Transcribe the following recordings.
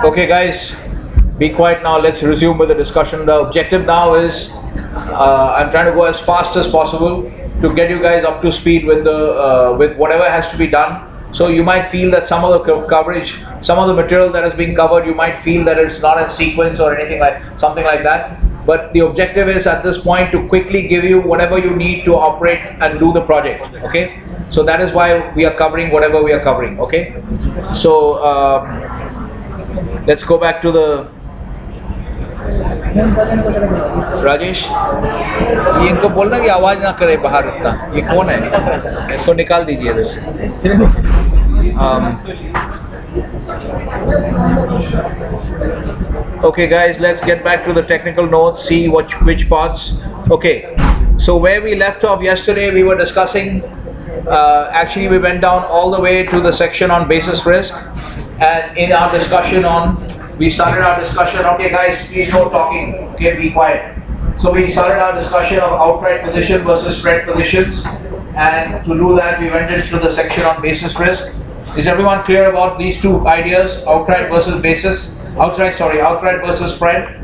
Okay, guys, be quiet now. Let's resume with the discussion. The objective now is I'm trying to go as fast as possible to get you guys up to speed with the with whatever has to be done. So you might feel that some of the coverage, some of the material that is being covered, you might feel that it's not in sequence or anything like something like that. But the objective is at this point to quickly give you whatever you need to operate and do the project. Okay. So that is why we are covering whatever we are covering. Okay. So let's go back to the Rajesh, ये इनको बोलना कि आवाज ना करे बाहर इतना. ये कौन है? इनको निकाल दीजिए इधर से. Okay, guys, let's get back to the technical notes. See which parts. Okay, so where we left off yesterday, we were discussing. Actually, we went down all the way to the section on basis risk, and in our discussion we started our discussion. Okay, guys, please no talking. Okay, be quiet. So we started our discussion of outright position versus spread positions, and to do that, we went into the section on basis risk. Is everyone clear about these two ideas? Outright versus basis. Outright versus spread.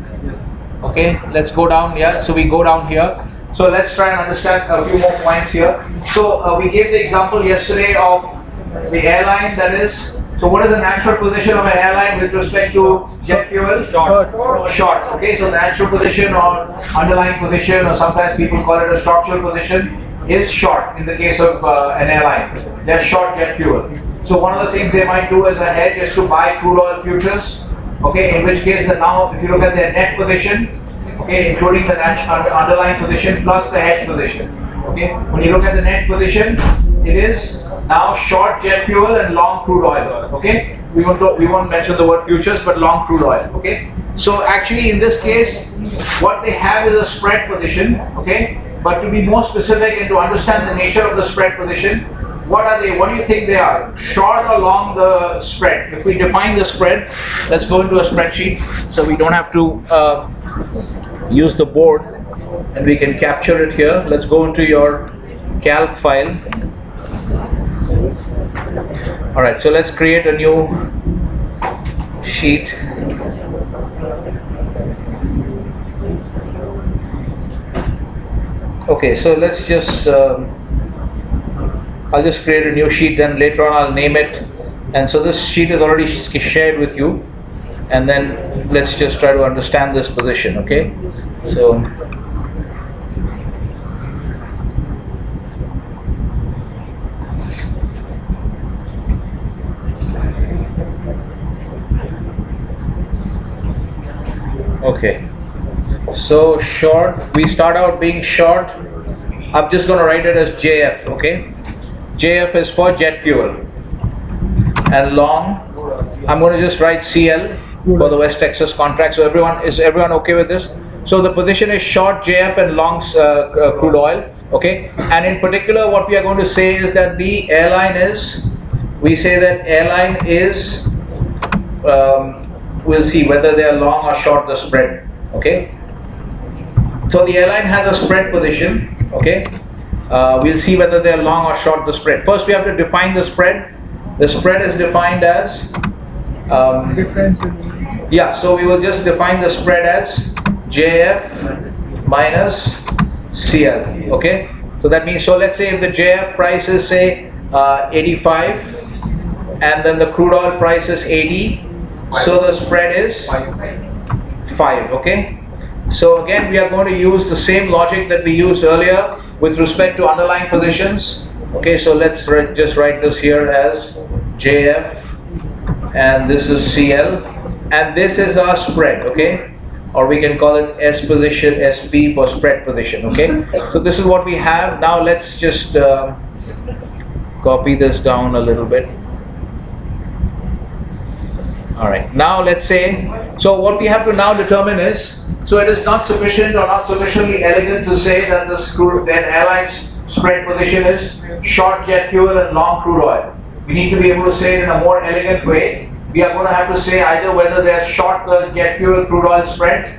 Okay, let's go down. Yeah, so we go down here. So let's try and understand a few more points here. So we gave the example yesterday of the airline, that is. So what is the natural position of an airline with respect to jet fuel? Short. Okay, so the natural position or underlying position, or sometimes people call it a structural position, is short in the case of an airline. They're short jet fuel. So one of the things they might do as a hedge is to buy crude oil futures. Okay, in which case now if you look at their net position, okay, including the underlying position plus the hedge position. Okay, when you look at the net position, it is now short jet fuel and long crude oil. Okay, we won't mention the word futures, but long crude oil. Okay, so actually in this case, what they have is a spread position. Okay, but to be more specific and to understand the nature of the spread position, what are they? What do you think they are? Short or long the spread? If we define the spread, let's go into a spreadsheet so we don't have to use the board, and we can capture it here. Let's go into your calc file. Alright, so let's create a new sheet. Okay, so let's just I'll just create a new sheet, then later on I'll name it. And so this sheet is already shared with you, and then let's just try to understand this position. Okay, so okay, so short, we start out being short. I'm just going to write it as JF. Okay, JF is for jet fuel, and long, I'm going to just write CL for the West Texas contract. So is everyone okay with this? So the position is short JF and long crude oil. Okay, and in particular, what we are going to say is that the airline is, we say that airline is, we'll see whether they are long or short the spread. Okay, so the airline has a spread position. Okay, we'll see whether they are long or short the spread. First, we have to define the spread. The spread is defined as yeah, so we will just define the spread as JF minus CL. Okay, so that means, so let's say if the JF price is say 85 and then the crude oil price is 80, so the spread is 5. Okay, so again we are going to use the same logic that we used earlier with respect to underlying positions. Okay, so let's just write this here as JF, and this is CL, and this is our spread. Okay, or we can call it S position, SP for spread position. Okay, so this is what we have. Now let's just copy this down a little bit. Alright, now let's say, so what we have to now determine is, so it is not sufficient or not sufficiently elegant to say that the airline's spread position is short jet fuel and long crude oil. We need to be able to say it in a more elegant way. We are going to have to say either whether they are short the jet fuel crude oil spread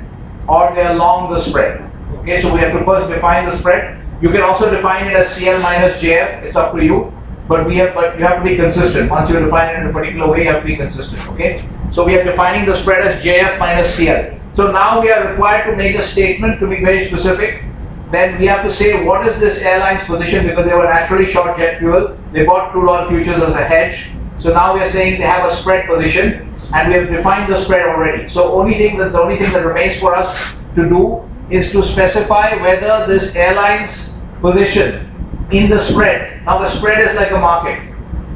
or they are long the spread. Okay, so we have to first define the spread. You can also define it as CL minus JF, it's up to you. but you have to be consistent. Once you define it in a particular way, you have to be consistent. Okay. So we are defining the spread as JF minus CL. So now we are required to make a statement to be very specific. Then we have to say what is this airline's position, because they were naturally short jet fuel. They bought crude oil futures as a hedge. So now we are saying they have a spread position, and we have defined the spread already. So the only thing that remains for us to do is to specify whether this airline's position in the spread. Now the spread is like a market,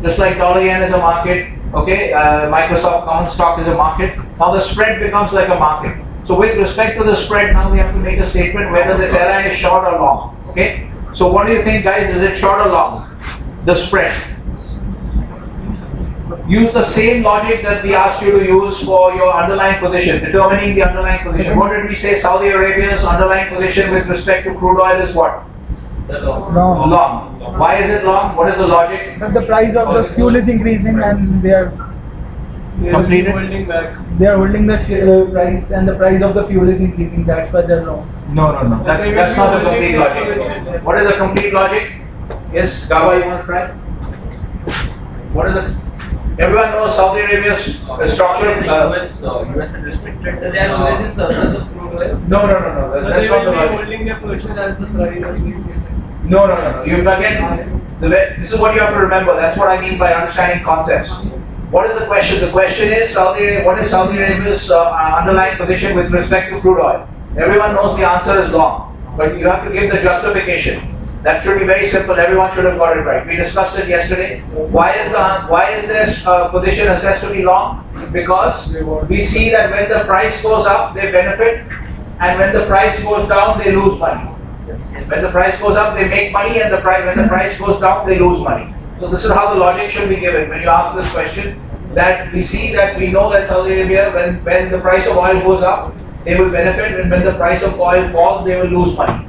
just like dollar yen is a market. Okay, Microsoft common stock is a market. Now the spread becomes like a market. So with respect to the spread, now we have to make a statement whether this airline is short or long. Okay. So what do you think, guys? Is it short or long? The spread. Use the same logic that we asked you to use for your underlying position, determining the underlying position. What did we say? Saudi Arabia's underlying position with respect to crude oil is what? Long. Long. Why is it long? What is the logic? But the price of the fuel is increasing, and they are Completed? holding back. They are holding the price, and the price of the fuel is increasing. That's why they're long. No. That's not the complete logic. What is the complete logic? Yes, Gaba, you want to try? What is it? Everyone knows Saudi Arabia's structure. US is restricted, so they are always in surplus of crude oil. No. That's not the logic. Holding their position as the price of No. You again. This is what you have to remember. That's what I mean by understanding concepts. What is the question? The question is what is Saudi Arabia's underlying position with respect to crude oil? Everyone knows the answer is long, but you have to give the justification. That should be very simple. Everyone should have got it right. We discussed it yesterday. Why is their position assessed to be long? Because we see that when the price goes up, they benefit, and when the price goes down, they lose money. When the price goes up, they make money, and when the price goes down, they lose money. So this is how the logic should be given when you ask this question. That we know that Saudi Arabia, when the price of oil goes up, they will benefit, and when the price of oil falls, they will lose money.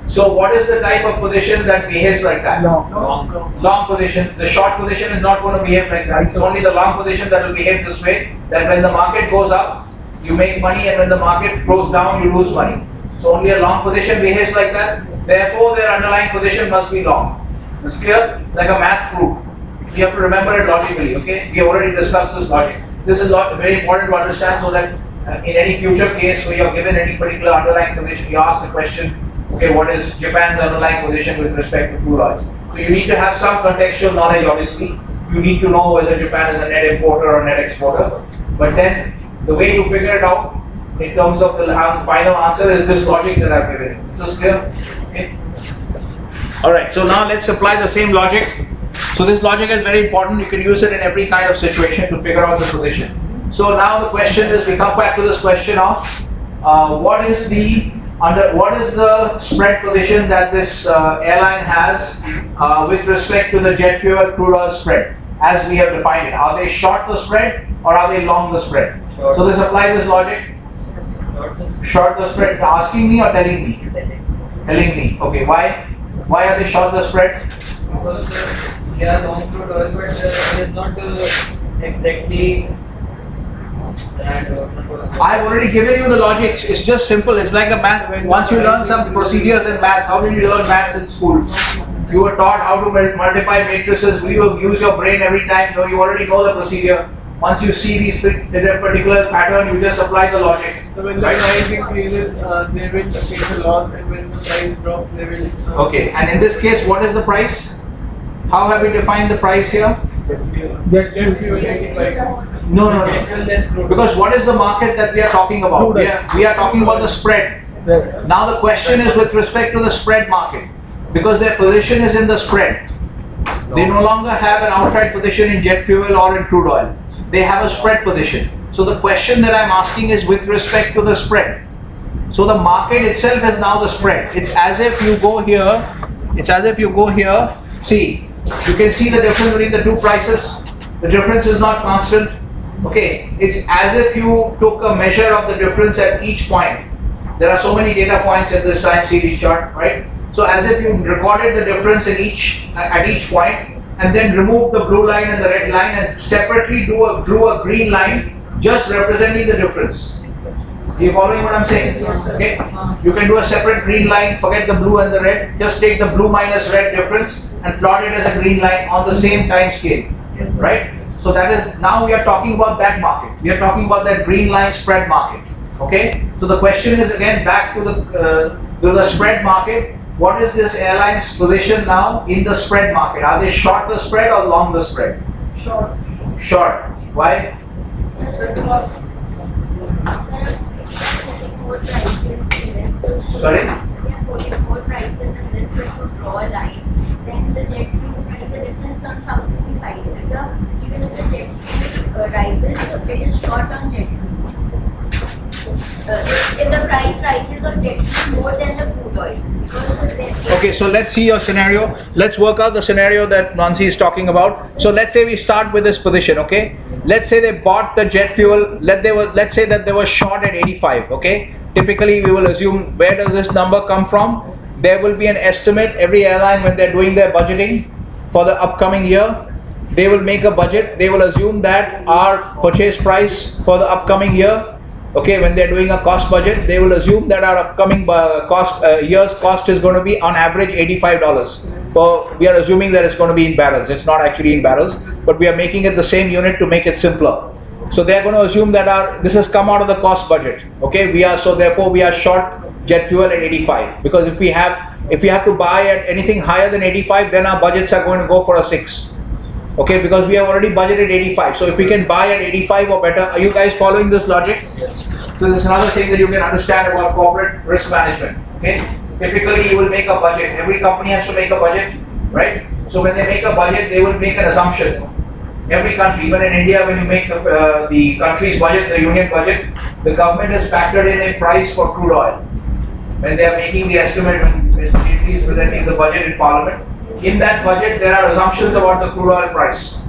So what is the type of position that behaves like that? Long position. The short position is not going to behave like that. It's only the long position that will behave this way. That when the market goes up, you make money, and when the market goes down, you lose money. So only a long position behaves like that. Therefore, their underlying position must be long. Is this clear? Like a math proof. So you have to remember it logically. Okay? We have already discussed this logic. This is very important to understand, so that in any future case where you are given any particular underlying position, you ask the question, okay, what is Japan's underlying position with respect to crude oil? So you need to have some contextual knowledge, obviously. You need to know whether Japan is a net importer or net exporter. But then the way you figure it out in terms of the final answer is this logic that I've given you. Is this clear? Okay. Alright, so now let's apply the same logic. So this logic is very important. You can use it in every kind of situation to figure out the position. So now the question is, we come back to this question of what is the spread position that this airline has with respect to the jet fuel crude oil spread as we have defined it. Are they short the spread or are they long the spread? Short. So this applies this logic. Short the spread. Asking me or telling me? Telling me. Okay. Why are they short the spread? Because they are long crude oil, but it is not exactly that. I've already given you the logic. It's just simple. It's like a math. Once you learn some procedures in maths, how did you learn maths in school? You were taught how to multiply matrices. We will use your brain every time. No, you already know the procedure. Once you see these in a particular pattern, you just apply the logic. So when the price increases, they will face a loss, and when the price drops, they will. Okay, and in this case, what is the price? How have we defined the price here? Jet fuel 85. No. Because what is the market that we are talking about? We are talking about the spread. Now the question is with respect to the spread market. Because their position is in the spread. They no longer have an outright position in jet fuel or in crude oil. They have a spread position. So the question that I'm asking is with respect to the spread. So the market itself is now the spread. It's as if you go here. See, you can see the difference between the two prices. The difference is not constant. Okay, it's as if you took a measure of the difference at each point. There are so many data points in this time series chart, right? So as if you recorded the difference at each point, and then removed the blue line and the red line, and separately drew a green line just representing the difference. Are you following what I'm saying? Okay. You can do a separate green line, forget the blue and the red, just take the blue minus red difference, and plot it as a green line on the same time scale, right? So that is, now we are talking about that market. We are talking about that green line spread market, okay? So the question is again back to the spread market. What is this airline's position now in the spread market? Are they short the spread or long the spread? Short. Short. Why? Sorry? They are putting more prices in this to draw a line. Then the jet fuel price, the difference comes out to be 5. Even if the jet fuel rises, it is short on jet fuel. If the price rises of jet fuel more than the crude oil. Okay, so let's see your scenario. Let's work out the scenario that Nancy is talking about. So let's say we start with this position, okay? Let's say they bought the jet fuel, let's say that they were short at 85, okay? Typically we will assume, where does this number come from? There will be an estimate. Every airline, when they're doing their budgeting for the upcoming year, they will make a budget. They will assume that our purchase price for the upcoming year, okay, when they're doing a cost budget, they will assume that our upcoming year's cost is going to be on average $85. So we are assuming that it's going to be in barrels. It's not actually in barrels, but we are making it the same unit to make it simpler. So they are going to assume that this has come out of the cost budget. Okay, therefore we are short jet fuel at 85, because if we have to buy at anything higher than 85, then our budgets are going to go for a 6. Okay, because we have already budgeted 85. So if we can buy at 85 or better, are you guys following this logic? Yes. So this is another thing that you can understand about corporate risk management. Okay, typically you will make a budget. Every company has to make a budget, right? So when they make a budget, they will make an assumption. Every country, even in India, when you make the country's budget, the union budget, the government has factored in a price for crude oil. When they are making the estimate, when Mr. Jaitley is presenting the budget in Parliament, in that budget there are assumptions about the crude oil price.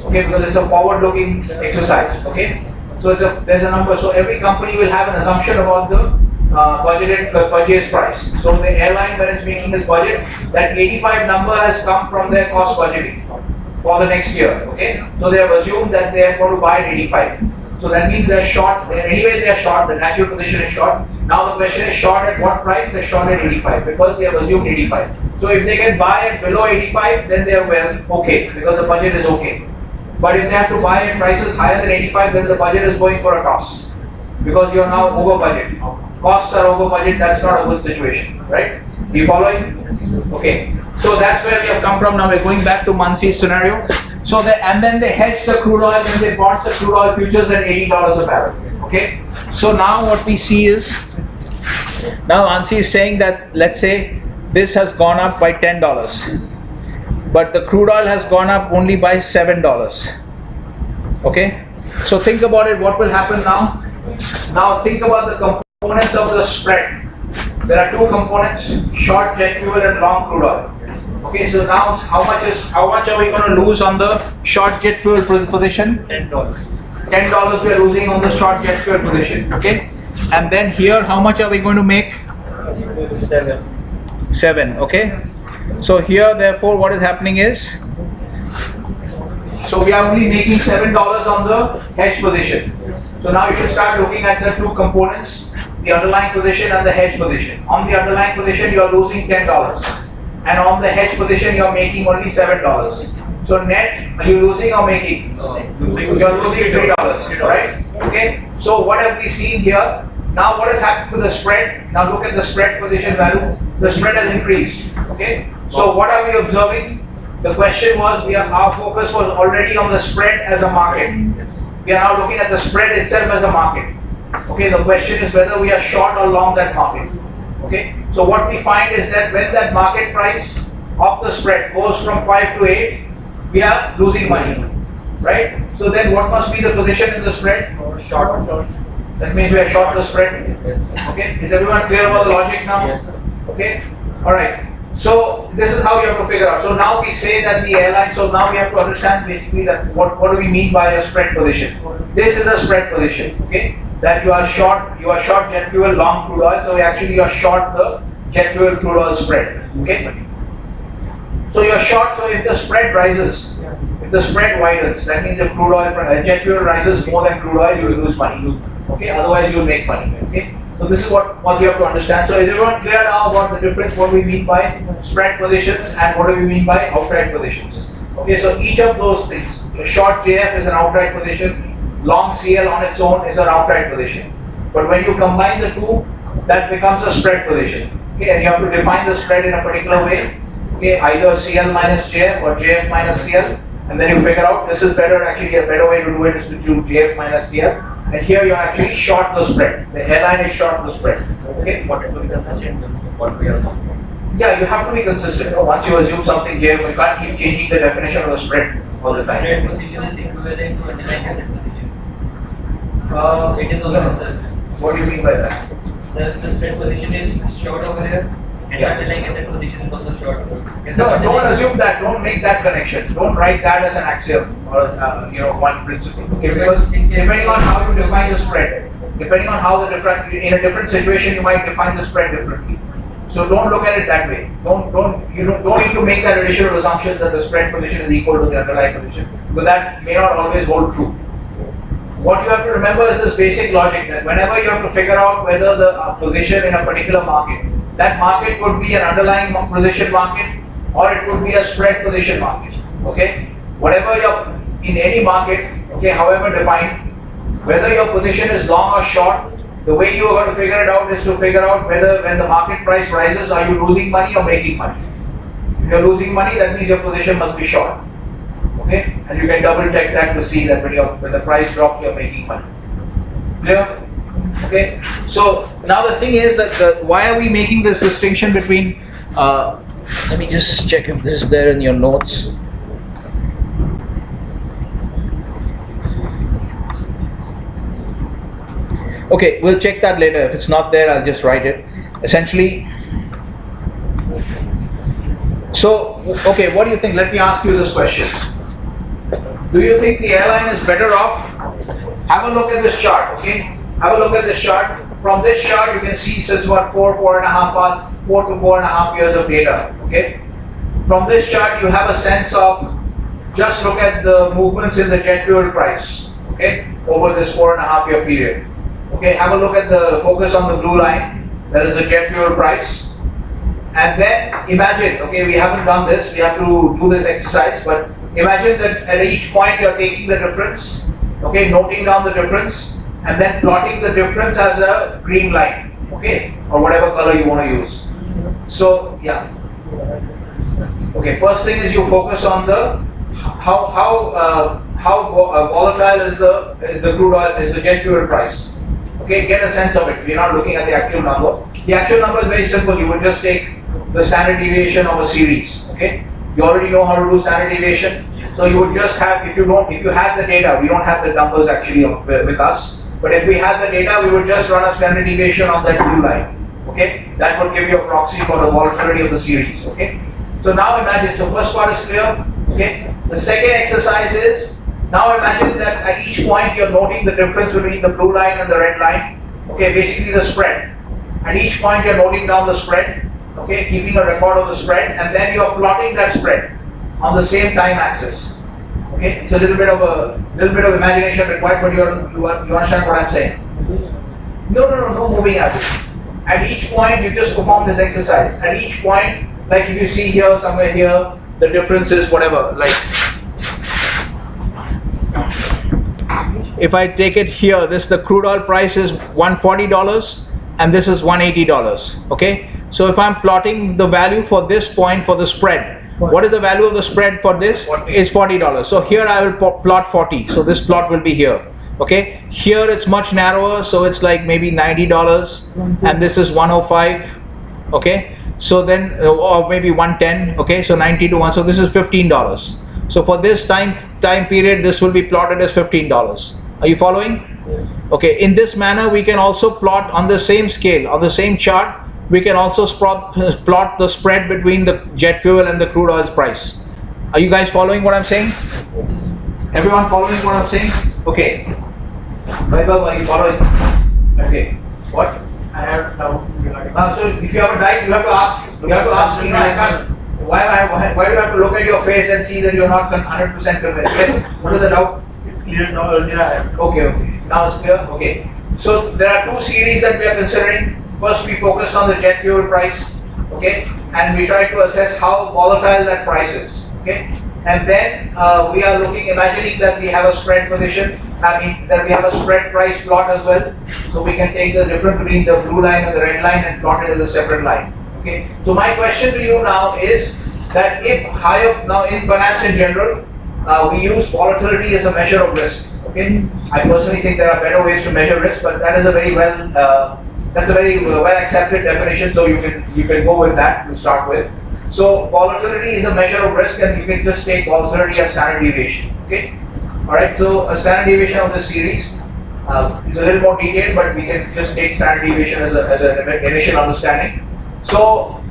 Okay, because it's a forward-looking exercise. Okay, so there's a number. So every company will have an assumption about the budgeted purchase price. So the airline, when it's making this budget, that 85 number has come from their cost budgeting for the next year. Okay, so they have assumed that they are going to buy at 85. So that means they're short. Anyway, they're short. The natural position is short. Now the question is, short at what price? They're short at 85 because they have assumed 85. So if they can buy at below 85, then they are well okay, because the budget is okay. But if they have to buy at prices higher than 85, then the budget is going for a toss, because you are now over budget. Costs are over budget. That's not a good situation, right? You following? Okay. So that's where we have come from. Now we're going back to Mansi's scenario. So and then they hedged the crude oil, and they bought the crude oil futures at $80 a barrel. Okay. So now what we see is, now Mansi is saying that, let's say this has gone up by $10, but the crude oil has gone up only by $7. Okay. So think about it. What will happen now? Now think about the components of the spread. There are two components: short jet fuel and long crude oil. Okay, so now how much are we going to lose on the short jet fuel position? $10 we are losing on the short jet fuel position. Okay, and then here how much are we going to make? 7. Okay, so here therefore what is happening is, so we are only making $7 on the hedge position. So now you should start looking at the two components, the underlying position and the hedge position. On the underlying position you are losing $10, and on the hedge position you are making only $7. So net, are you losing or making? You are losing $3, right? Okay. So what have we seen here? Now what has happened to the spread? Now look at the spread position value. The spread has increased. Okay. So what are we observing? The question was, our focus was already on the spread as a market. We are now looking at the spread itself as a market. Okay. The question is whether we are short or long that market. Okay. So what we find is that when that market price of the spread goes from 5 to 8, we are losing money, right? So then what must be the position in the spread? Short. That means we are short the spread. Okay. Is everyone clear about the logic now? Yes. Okay. All right. So this is how you have to figure out. So now we say that the airline. So now we have to understand basically that what do we mean by a spread position? This is a spread position. Okay. That you are short jet fuel, long crude oil. So actually you are short the jet fuel crude oil spread. Okay. So you are short. So if the spread rises, if the spread widens, that means if jet fuel rises more than crude oil, you will lose money. Okay. Otherwise you will make money. Okay. So this is what you have to understand. So is everyone clear now about the difference, what we mean by spread positions and what do we mean by outright positions? Okay, so each of those things, a short JF is an outright position, long CL on its own is an outright position. But when you combine the two, that becomes a spread position. Okay, and you have to define the spread in a particular way. Okay, either CL minus JF or JF minus CL, and then you figure out this is better. Actually, a better way to do it is to do JF minus CL. And here you are actually short the spread. The hairline is short the spread. Okay, what will be consistent? What we are talking about. Yeah, you have to be consistent. Once you assume something JF, you can't keep changing the definition of the spread all the time. Spread position is equivalent to underlying asset position. It is no. always, sir. What do you mean by that? Sir, the spread position is short over here, and Yeah. the underlying asset position is also short. No, don't assume that. Don't make that connection. Don't write that as an axiom or one principle. Okay, because depending on how you define the spread, depending on how the different in a different situation you might define the spread differently. So don't look at it that way. Don't need to make that additional assumption that the spread position is equal to the underlying position, because that may not always hold true. What you have to remember is this basic logic that whenever you have to figure out whether the position in a particular market, that market could be an underlying position market or it could be a spread position market. Okay, whatever you're in any market, okay, however defined, whether your position is long or short, the way you are going to figure it out is to figure out whether when the market price rises, are you losing money or making money. If you're losing money, that means your position must be short. Okay, and you can double check that to see that when the price drops, you're making money. Clear? Okay. So now the thing is that why are we making this distinction between? Let me just check if this is there in your notes. Okay, we'll check that later. If it's not there, I'll just write it. Essentially. So, okay, what do you think? Let me ask you this question. Do you think the airline is better off? Have a look at this chart, okay? Have a look at this chart. From this chart, you can see since what 4 to 4.5 years of data, okay? From this chart, you have a sense of, just look at the movements in the jet fuel price, okay? Over this 4.5 year period. Okay, have a look at the focus on the blue line, that is the jet fuel price. And then imagine, okay, we haven't done this, we have to do this exercise, but imagine that at each point you're taking the difference, okay, noting down the difference, and then plotting the difference as a green line, okay, or whatever color you want to use. So, yeah. Okay, first thing is you focus on the how volatile is the crude oil, is the jet fuel price. Okay, get a sense of it. We're not looking at the actual number. The actual number is very simple. You would just take the standard deviation of a series. Okay, you already know how to do standard deviation. So you would just have, if you had the data, we don't have the numbers actually with us. But if we had the data, we would just run a standard deviation on that blue line. Okay, that would give you a proxy for the volatility of the series. Okay, so now imagine. So first part is clear. Okay, the second exercise is. Now imagine that at each point you're noting the difference between the blue line and the red line. Okay, basically the spread. At each point you're noting down the spread. Okay, keeping a record of the spread, and then you're plotting that spread on the same time axis. Okay, it's a little bit of imagination required, but you understand what I'm saying? No moving average. At each point you just perform this exercise. At each point, like if you see here, somewhere here, the difference is whatever, like. If I take it here, the crude oil price is $140 and this is $180, okay? So if I'm plotting the value for this point for the spread, what is the value of the spread for this? 40. Is $40. So here I will plot 40, so this plot will be here, okay? Here it's much narrower, so it's like maybe $90 and this is 105, okay? So then, or maybe 110, okay? So 90 to 1, so this is $15. So for this time period, this will be plotted as $15. Are you following? Okay, in this manner, we can also plot on the same scale, on the same chart, we can also plot the spread between the jet fuel and the crude oil's price. Are you guys following what I'm saying? Everyone following what I'm saying? Okay. Vaibhav, are you following? Okay. What? I have doubt regarding. So if you have a doubt, you have to ask. You have to ask me. I can't. Why do you have to look at your face and see that you're not 100% convinced? Yes. What is the doubt? It's clear now. Earlier I have. Okay. Now it's clear? Okay. So there are two series that we are considering. First, we focused on the jet fuel price, okay? And we try to assess how volatile that price is, okay? And then we are imagining that we have a spread position, that we have a spread price plot as well. So we can take the difference between the blue line and the red line and plot it as a separate line, okay? So my question to you now is that if now in finance in general, we use volatility as a measure of risk, okay? I personally think there are better ways to measure risk, but that is a very well accepted definition, so you can go with that to start with. So volatility is a measure of risk, and you can just take volatility as standard deviation, okay? Alright, so a standard deviation of this series is a little more detailed, but we can just take standard deviation as an initial understanding. So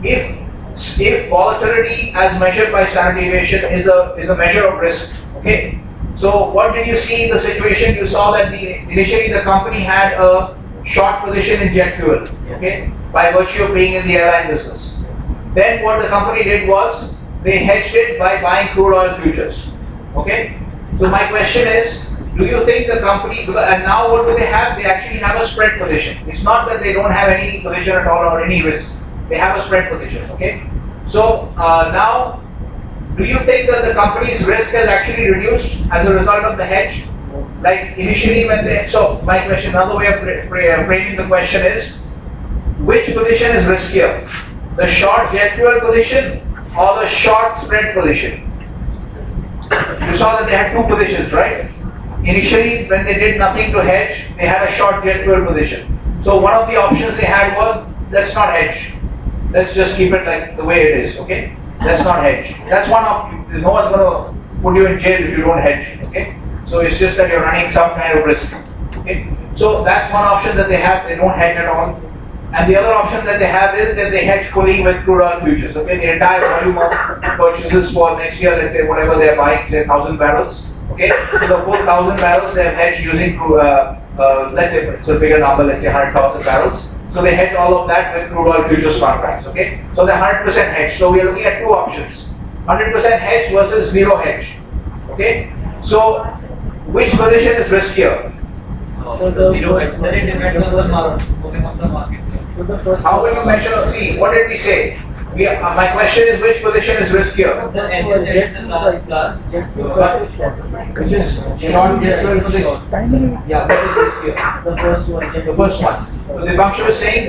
if volatility as measured by standard deviation is a measure of risk, okay? So what did you see in the situation? You saw that initially the company had a short position in jet fuel, okay, by virtue of being in the airline business. Then what the company did was they hedged it by buying crude oil futures, okay. So my question is, do you think the company, and now what do they have? They actually have a spread position. It's not that they don't have any position at all or any risk. They have a spread position, okay. So now, do you think that the company's risk has actually reduced as a result of the hedge? Like initially so my question, another way of framing the question is, which position is riskier? The short jet fuel position or the short spread position? You saw that they had two positions, right? Initially, when they did nothing to hedge, they had a short jet fuel position. So one of the options they had was, let's not hedge. Let's just keep it like the way it is, okay? Let's not hedge. That's one option. No one's going to put you in jail if you don't hedge, okay? So it's just that you're running some kind of risk, okay? So that's one option that they have. They don't hedge at all. And the other option that they have is that they hedge fully with crude oil futures, okay? The entire volume of purchases for next year, let's say whatever they're buying, say 1,000 barrels, okay? So the full 1,000 barrels they have hedged using, let's say it's a bigger number, let's say 100,000 barrels. So they hedge all of that with crude oil futures contracts, okay? So they're 100% hedged. So we are looking at two options: 100% hedge versus zero hedge, okay? So which position is riskier? Zero hedge. Sir, it depends on the moving of the market. How will you measure? See, what did we say? My question is, which position is riskier? Sir, as you said in the last class, Which is short jet fuel position? Yeah, what is riskier? the first one. The first one. So the Bangshu is saying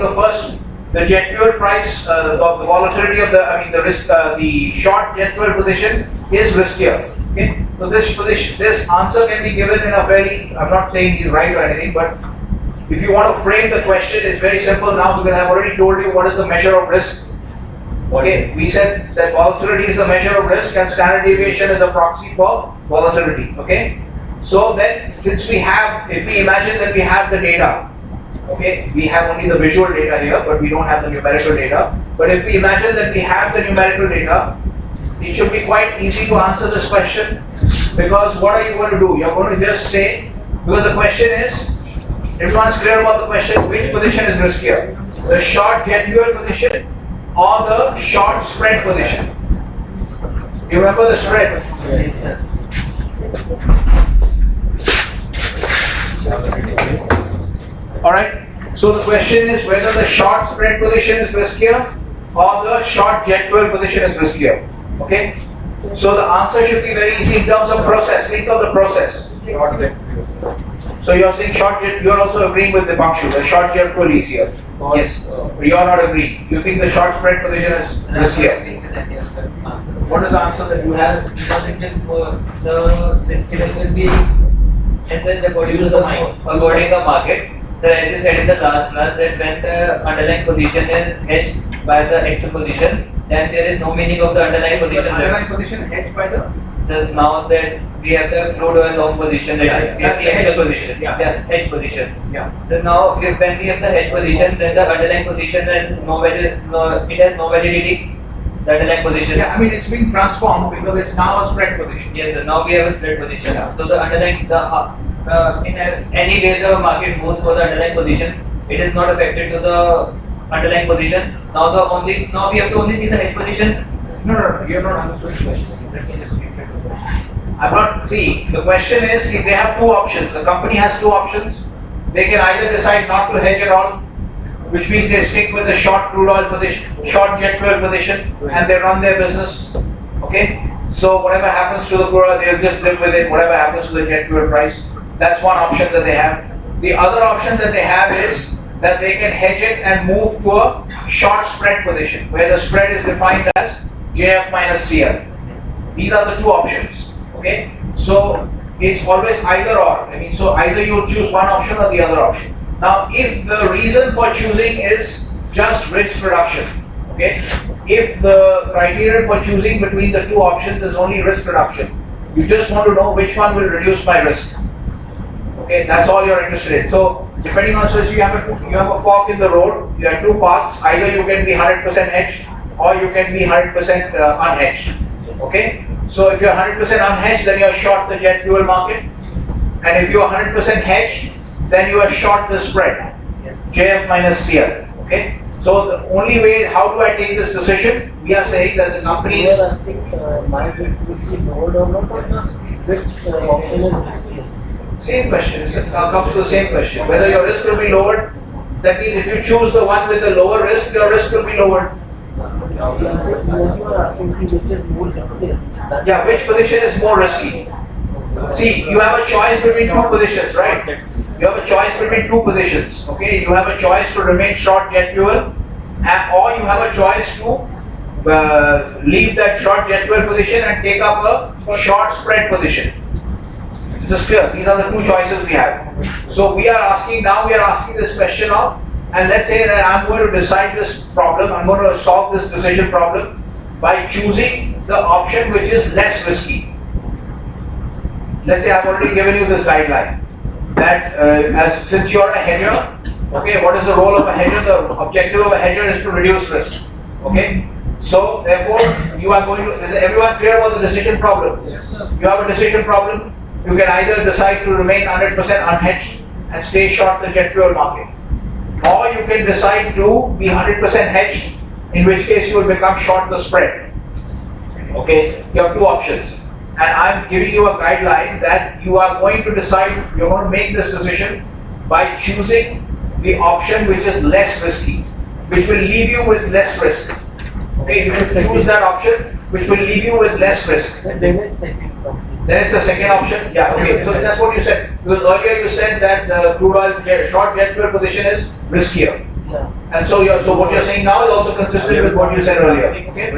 the jet fuel price, the volatility of the risk, the short jet fuel position is riskier. Okay. So this answer can be given in a very, I'm not saying he's right or anything, but if you want to frame the question, it's very simple now because I've already told you what is the measure of risk. Okay, we said that volatility is a measure of risk and standard deviation is a proxy for volatility. Okay, so then if we imagine that we have the data, okay, we have only the visual data here, but we don't have the numerical data. But if we imagine that we have the numerical data, it should be quite easy to answer this question, because what are you going to do? You're going to just say, because the question is, everyone's clear about the question, which position is riskier? The short jet fuel position or the short spread position? You remember the spread? Yes, sir. Alright, so the question is whether the short spread position is riskier or the short jet fuel position is riskier. Okay? So the answer should be very easy in terms of process. Think of the process. So you're saying you're also agreeing with the Bangshu, the short jet fuel is easier. Yes. You're not agreeing. You think the short spread position is riskier. What is the answer that you have? Because the riskiness will be assessed according to the market. So as you said in the last class, that when the underlying position is hedged by the actual position, then there is no meaning of the underlying position. The underlying position hedged by the? So now that we have the crude oil long position, that is the actual position, the hedge position. Yeah. So now when we have the hedge position, then the underlying position has it has no validity. The underlying position. Yeah, I mean it's being transformed because it's now a spread position. Yes, sir. Now we have a spread position. Yeah. So the underlying in any way the market moves for the underlying position, it is not affected to the underlying position. Now we have to only see the hedge position. No, you're not understood the question. Let me just repeat the question. I'm not, see, the question is, see, they have two options. The company has two options. They can either decide not to hedge at all, which means they stick with the short crude oil position, short jet fuel position, and they run their business. Okay? So whatever happens to the crude oil, they'll just live with it, whatever happens to the jet fuel price. That's one option that they have. The other option that they have is that they can hedge it and move to a short spread position, where the spread is defined as JF minus CL. These are the two options. Okay? So it's always either or. I mean, so either you choose one option or the other option. Now, if the reason for choosing is just risk reduction, okay? If the criterion for choosing between the two options is only risk reduction, you just want to know which one will reduce my risk. Okay, that's all you're interested in. So, depending on, so you have a fork in the road, you have two paths. Either you can be 100% hedged or you can be 100% unhedged. Okay? So if you're 100% unhedged, then you're short the jet fuel market. And if you're 100% hedged, then you are short the spread. Yes. JF minus CL. Okay? So the only way, how do I take this decision? We are saying that the companies. You are asking my risk will be lowered or not, or which option is riskier? Same question. It comes to the same question. Whether your risk will be lowered, that means if you choose the one with the lower risk, your risk will be lowered. You are asking which is more riskier. Yeah, which position is more risky? See, you have a choice between two positions, right? You have a choice between two positions. Okay, you have a choice to remain short jet fuel, or you have a choice to leave that short jet fuel position and take up a short spread position. This is clear. These are the two choices we have. So we are asking this question of, and let's say that I'm going to decide this problem, I'm going to solve this decision problem by choosing the option which is less risky. Let's say I've already given you this guideline that since you're a hedger, okay, what is the role of a hedger? The objective of a hedger is to reduce risk. Okay? So therefore, you are going to, is everyone clear about the decision problem? Yes, sir. You have a decision problem. You can either decide to remain 100% unhedged and stay short the jet fuel market, or you can decide to be 100% hedged, in which case you will become short the spread. Okay, you have two options, and I'm giving you a guideline that you are going to decide, you're going to make this decision by choosing the option which is less risky, which will leave you with less risk. Okay, you should choose that option which will leave you with less risk. Then it's second option. Then it's the second option. Yeah, okay. So that's what you said. Because earlier you said that the crude oil short jet fuel position is riskier. Yeah. And so what you're saying now is also consistent with what you said earlier. Okay?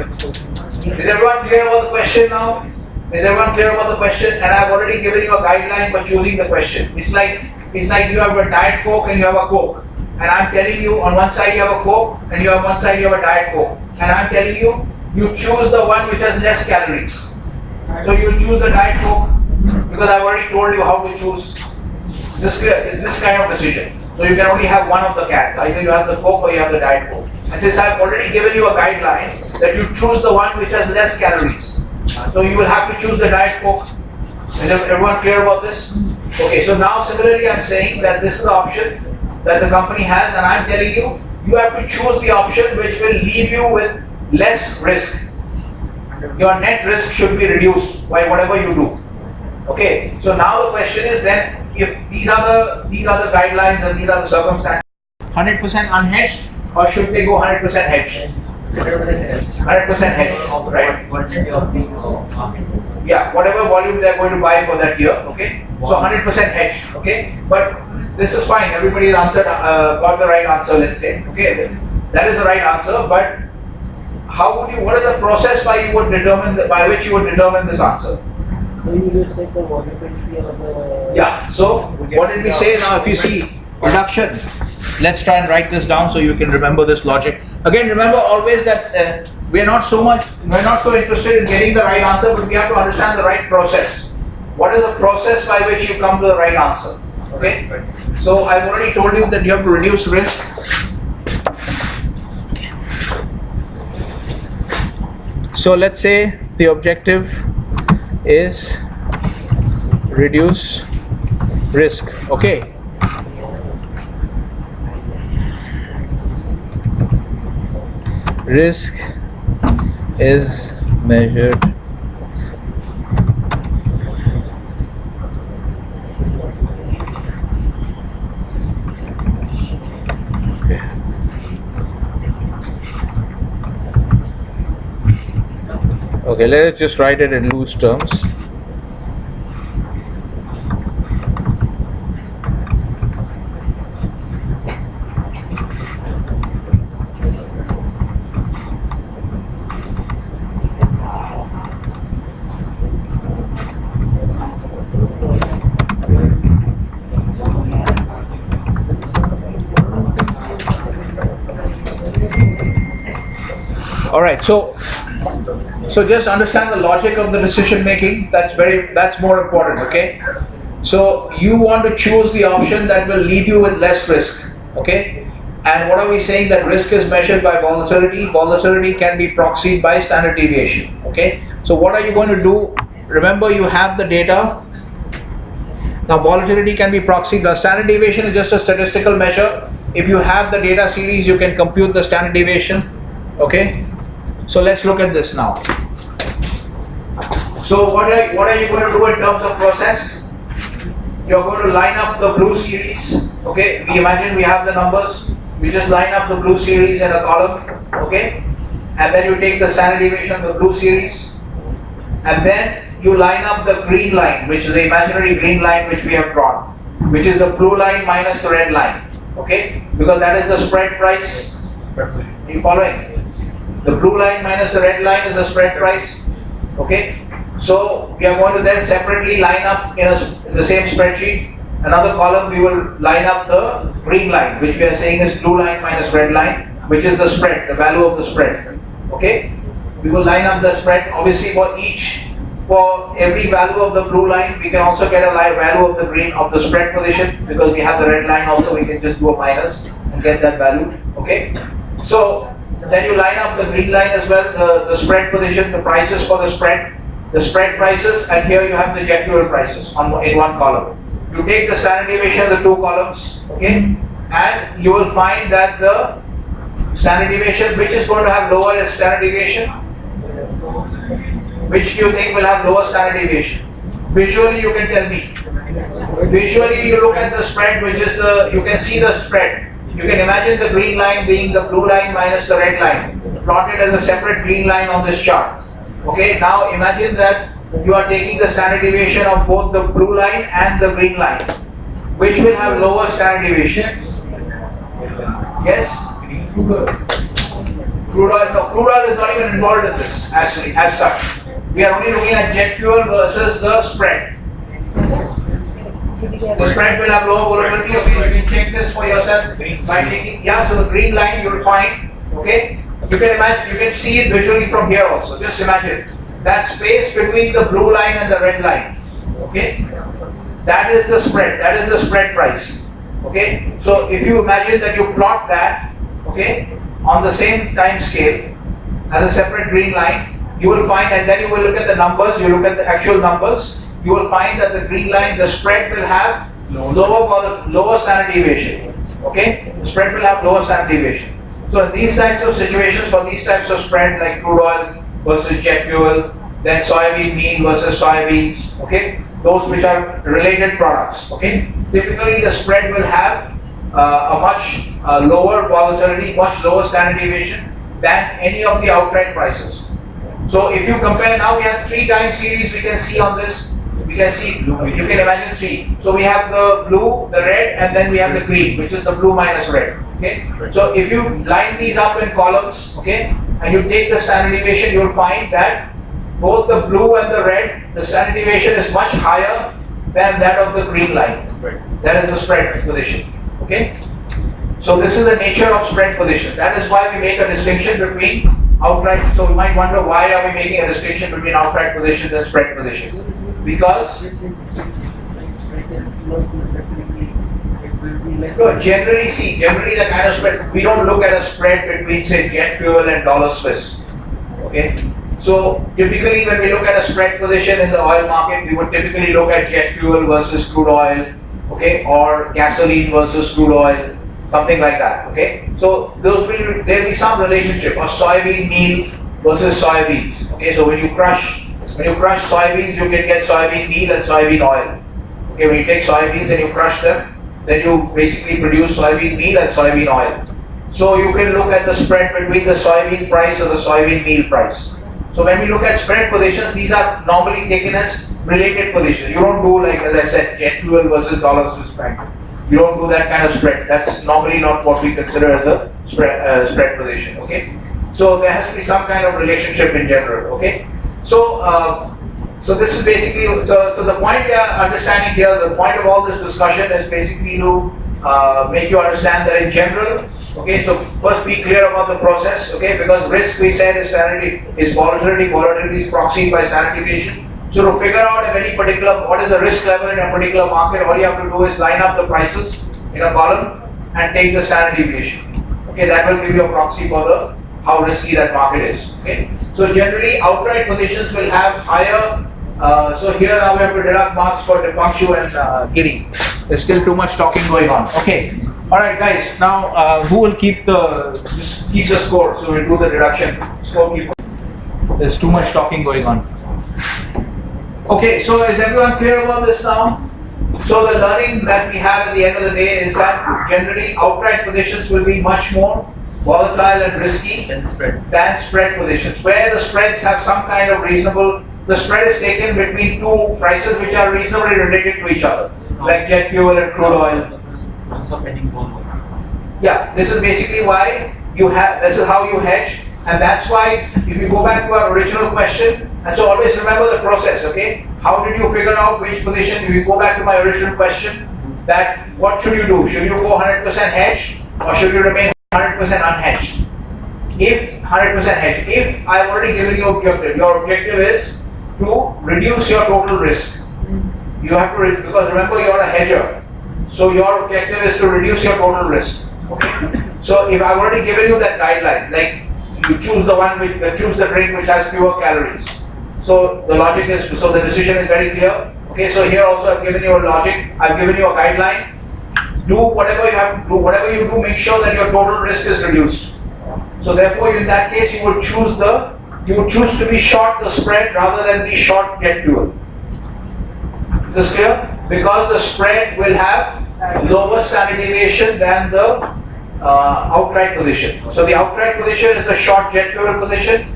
Is everyone clear about the question now? Is everyone clear about the question? And I've already given you a guideline for choosing the question. It's like you have a Diet Coke and you have a Coke. And I'm telling you, on one side you have a Coke and you have one side you have a Diet Coke. And I'm telling you, you choose the one which has less calories. So you will choose the Diet Coke because I've already told you how to choose. Is this clear? It's this kind of decision. So you can only have one of the cans. Either you have the Coke or you have the Diet Coke. And since I've already given you a guideline that you choose the one which has less calories. So you will have to choose the Diet Coke. Is everyone clear about this? Okay, so now similarly I'm saying that this is the option that the company has, and I'm telling you, you have to choose the option which will leave you with less risk. Your net risk should be reduced by whatever you do. Okay, so now the question is then, if these are the guidelines and these are the circumstances, 100% unhedged, or should they go 100% hedged? 100% hedged, right? What is your view of market? Yeah, whatever volume they're going to buy for that year, okay? So 100% hedged, okay? But this is fine, everybody has answered, got the right answer, let's say, okay? That is the right answer, but what is the process by which you would determine this answer? So you will say the volatility of the. Yeah, so what did we say now? If you see reduction, let's try and write this down so you can remember this logic. Again, remember always that we're not so interested in getting the right answer, but we have to understand the right process. What is the process by which you come to the right answer? Okay? So I've already told you that you have to reduce risk. So let's say the objective is reduce risk. Okay. Risk is measured Okay, let's just write it in loose terms. All right, so just understand the logic of the decision making. That's more important. Okay, so you want to choose the option that will leave you with less risk. Okay, and what are we saying? That risk is measured by volatility. Volatility can be proxied by standard deviation. Okay, so what are you going to do? Remember, you have the data. Now volatility can be proxied. The standard deviation is just a statistical measure. If you have the data series, you can compute the standard deviation. Okay. So let's look at this now. So what are you going to do in terms of process? You're going to line up the blue series. Okay, we imagine we have the numbers. We just line up the blue series in a column. Okay, and then you take the standard deviation of the blue series, and then you line up the green line, which is the imaginary green line which we have drawn, which is the blue line minus the red line. Okay, because that is the spread price. Are you following? The blue line minus the red line is the spread price. Okay, so we are going to then separately line up in the same spreadsheet. Another column we will line up the green line, which we are saying is blue line minus red line, which is the spread, the value of the spread. Okay, we will line up the spread. Obviously, for every value of the blue line, we can also get a value of the green of the spread position, because we have the red line also. We can just do a minus and get that value. Okay, so then you line up the green line as well, the spread position, the prices for the spread prices, and here you have the jet fuel prices in one column. You take the standard deviation of the two columns, okay, and you will find that the standard deviation, which is going to have lower standard deviation, which do you think will have lower standard deviation? Visually, you can tell me. Visually, you look at the spread, which is you can see the spread. You can imagine the green line being the blue line minus the red line, plotted as a separate green line on this chart. Okay, now imagine that you are taking the standard deviation of both the blue line and the green line. Which will have lower standard deviation? Yes? Crude oil? No, crude oil is not even involved in this, actually, as such. We are only looking at jet fuel versus the spread. The spread will have lower volatility. Okay, you can check this for yourself by taking, so the green line you will find, okay, you can imagine, you can see it visually from here also. Just imagine that space between the blue line and the red line, okay, that is the spread price, okay. So if you imagine that you plot that, okay, on the same time scale as a separate green line, you will find, and then you will look at the numbers, you look at the actual numbers, you will find that the green line, the spread will have lower standard deviation. Okay, the spread will have lower standard deviation. So in these types of situations, for these types of spread like crude oil versus jet fuel, then soybean meal versus soybeans, okay, those which are related products, okay, typically the spread will have a much lower volatility, much lower standard deviation than any of the outright prices. So if you compare, now we have 3 time series we can see on this. We can see, you can imagine 3. So we have the blue, the red, and then we have the green, which is the blue minus red. Okay. So if you line these up in columns, okay, and you take the standard deviation, you will find that both the blue and the red, the standard deviation is much higher than that of the green line. That is the spread position. Okay. So this is the nature of spread position. That is why we make a distinction between outright. So you might wonder, why are we making a distinction between outright positions and spread positions? Because so generally the kind of spread, we don't look at a spread between, say, jet fuel and dollar Swiss. Okay, so typically when we look at a spread position in the oil market, we would typically look at jet fuel versus crude oil, okay, or gasoline versus crude oil, something like that. Okay, so there will be some relationship, or soybean meal versus soybeans. Okay, so when you crush soybeans, you can get soybean meal and soybean oil. Okay, when you take soybeans and you crush them, then you basically produce soybean meal and soybean oil. So you can look at the spread between the soybean price or the soybean meal price. So when we look at spread positions, these are normally taken as related positions. You don't do, like as I said, jet fuel versus dollar Swiss franc. You don't do that kind of spread. That's normally not what we consider as a spread position. Okay. So there has to be some kind of relationship in general. Okay. So this is basically, so the point we are understanding here, the point of all this discussion is basically to make you understand that in general, okay, so first be clear about the process, okay, because risk we said is volatility, volatility is proxied by standard deviation. So to figure out if any particular, what is the risk level in a particular market, all you have to do is line up the prices in a column and take the standard deviation. Okay, that will give you a proxy for the how risky that market is. Okay, so generally outright positions will have higher. So here now we have to deduct marks for Dipanshu and Giri. There's still too much talking going on. Okay, all right, guys. Now who will keep the score? So we'll do the deduction. Scorekeeper. There's too much talking going on. Okay, so is everyone clear about this now? So the learning that we have at the end of the day is that generally outright positions will be much more volatile and risky than spread positions, where the spreads have some kind of reasonable, the spread is taken between two prices which are reasonably related to each other, like jet fuel and crude oil. Yeah, this is basically why you have, this is how you hedge, and that's why if you go back to our original question, and so always remember the process, okay? How did you figure out which position? If you go back to my original question, that what should you do? Should you go 100% hedge or should you remain 100% unhedged? If 100% hedged, if I've already given you objective, your objective is to reduce your total risk. You have to, because remember you're a hedger, so your objective is to reduce your total risk. Okay? So if I've already given you that guideline, like you choose the one which choose the drink which has fewer calories. So the logic is, so the decision is very clear. Okay, so here also I've given you a logic, I've given you a guideline. Do whatever you have to do, whatever you do, make sure that your total risk is reduced. So therefore, in that case, you would choose to be short the spread rather than be short jet fuel. Is this clear? Because the spread will have lower standard deviation than the outright position. So the outright position is the short jet fuel position,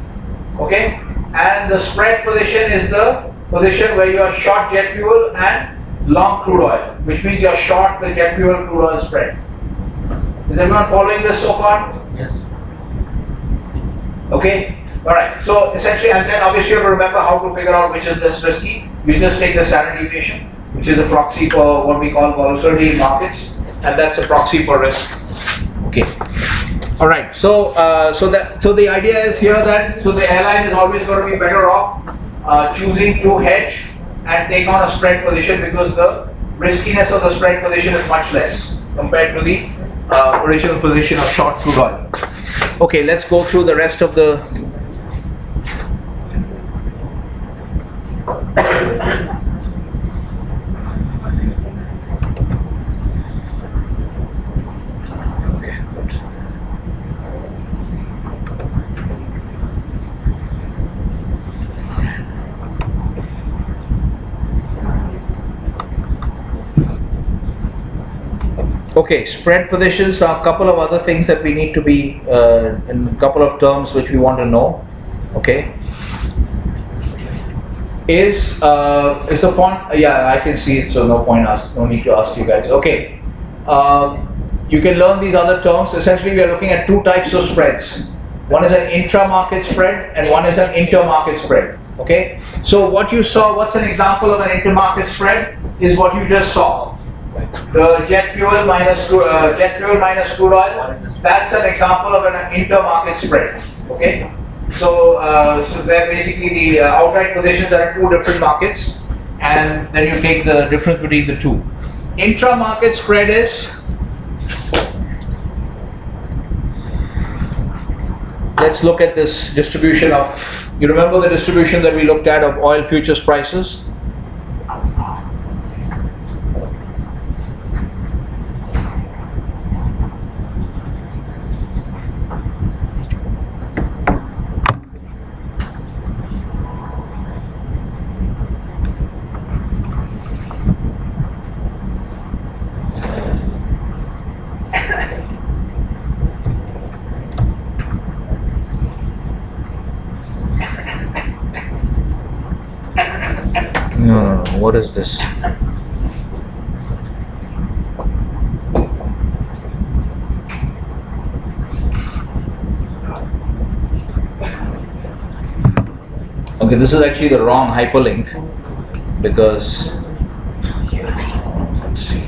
okay, and the spread position is the position where you are short jet fuel and long crude oil, which means you are short the jet fuel crude oil spread. Is everyone following this so far? Yes. Okay. All right. So essentially, and then obviously you have to remember how to figure out which is less risky. You just take the standard deviation, which is a proxy for what we call volatility in markets, and that's a proxy for risk. Okay. All right. So so the idea is here that so the airline is always going to be better off choosing to hedge and take on a spread position because the riskiness of the spread position is much less compared to the original position of short crude oil. Okay, let's go through the rest of the. Okay, spread positions. Now a couple of other things that we need to be in a couple of terms which we want to know. Okay, is the font? Yeah, I can see it, so no need to ask you guys. Okay, you can learn these other terms. Essentially, we are looking at two types of spreads. One is an intra-market spread, and one is an inter-market spread. Okay, so what you saw, what's an example of an inter-market spread? Is what you just saw. The jet fuel minus crude oil. That's an example of an inter-market spread. Okay, so where basically the outright positions are in two different markets, and then you take the difference between the two. Intra-market spread is, let's look at this distribution of. You remember the distribution that we looked at of oil futures prices? what is this? Okay, this is actually the wrong hyperlink because let's see.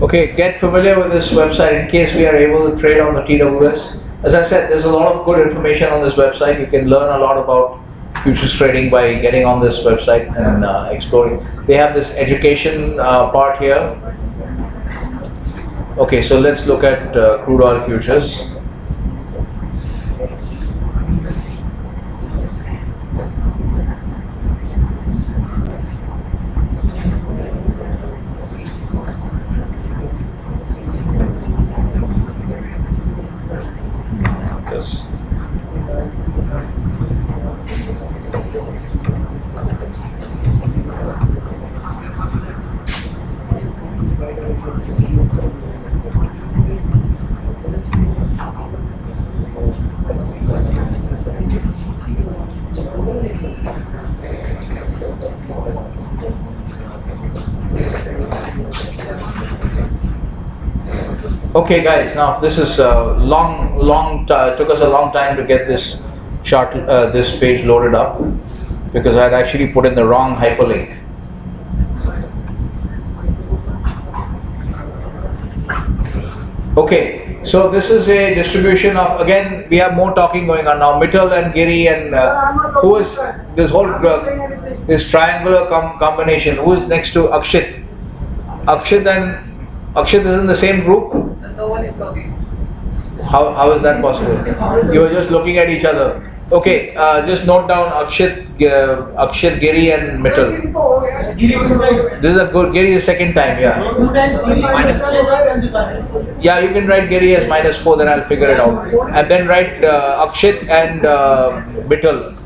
Okay, get familiar with this website in case we are able to trade on the TWS. As I said, there's a lot of good information on this website. You can learn a lot about futures trading by getting on this website and exploring. They have this education part here. Okay, so let's look at crude oil futures. Okay, guys. Now this is took us a long time to get this chart, this page loaded up because I had actually put in the wrong hyperlink. Okay, so this is a distribution of, again, we have more talking going on now. Mittal and Giri and who is this whole this triangular combination? Who is next to Akshit? Akshit is in the same group. No one is talking. How is that possible? You were just looking at each other. Okay, just note down Akshit, Giri and Mittal. This is a good, Giri is second time, yeah. Yeah, you can write Giri as -4, then I'll figure it out. And then write Akshit and Mittal.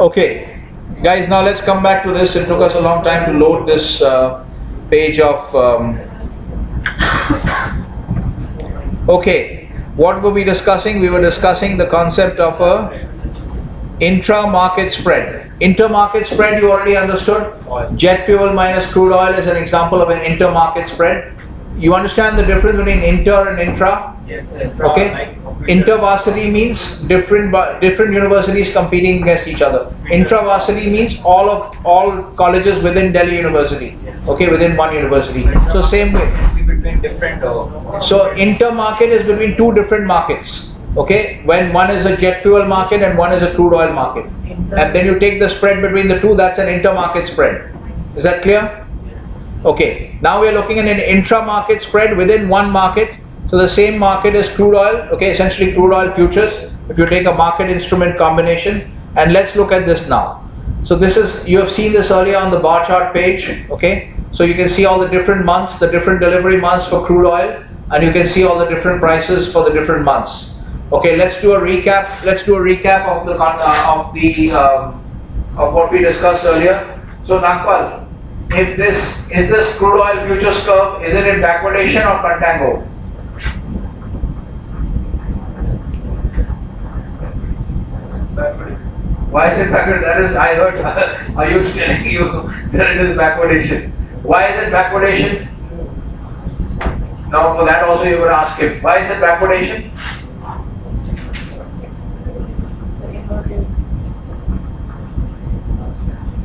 Okay, guys, now let's come back to this. It took us a long time to load this page of... Okay, what were we discussing? We were discussing the concept of a intra-market spread. Inter-market spread you already understood. Jet fuel minus crude oil is an example of an inter-market spread. You understand the difference between inter and intra? Yes. Okay. Inter-varsity means different universities competing against each other. Intra-varsity means all colleges within Delhi University. Okay, within one university. So same way. Between different. So inter-market is between two different markets. Okay, when one is a jet fuel market and one is a crude oil market, and then you take the spread between the two. That's an inter-market spread. Is that clear? Okay. Now we are looking at an intra-market spread within one market. So the same market is crude oil. Okay, essentially crude oil futures. If you take a market instrument combination, and let's look at this now. So this is, you have seen this earlier on the bar chart page. Okay. So you can see all the different months, the different delivery months for crude oil, and you can see all the different prices for the different months. Okay, let's do a recap. Let's do a recap of the of what we discussed earlier. So Nagpal, if this is this crude oil futures curve, is it in backwardation or contango? Why is it backward? That is, I heard Ayush telling you that it is backwardation. Why is it backwardation? Now for that also you would ask him. Why is it backwardation?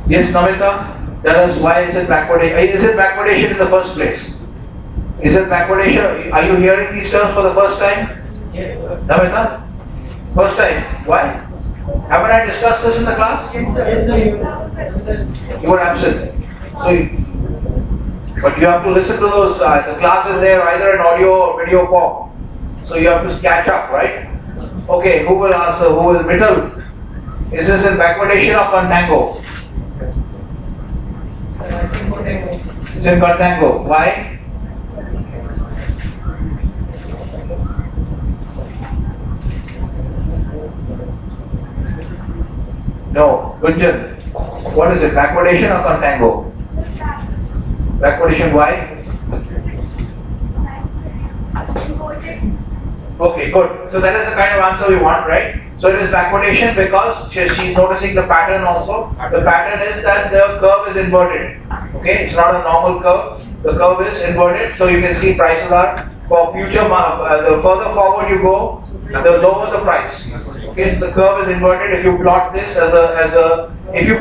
Yes, Namita, tell us why is it backwardation? Is it backwardation in the first place? Is it backwardation? Are you hearing these terms for the first time? Yes, sir. Namita? First time. Why? Haven't I discussed this in the class? Yes, sir. Yes, sir. You were absent. So, but you have to listen to those. The class is there either in audio or video form. So you have to catch up, right? Okay, who will answer? Who will? Middle. Is this in backwardation or contango? It's in contango. Why? No. Gunjan. What is it? Backwardation or contango? Backwardation. Why? Okay, good. So that is the kind of answer we want, right? So it is backwardation because she's noticing the pattern also. The pattern is that the curve is inverted. Okay, it's not a normal curve. The curve is inverted, so you can see prices are for future. The further forward you go, the lower the price. Okay, so the curve is inverted. If you plot this if you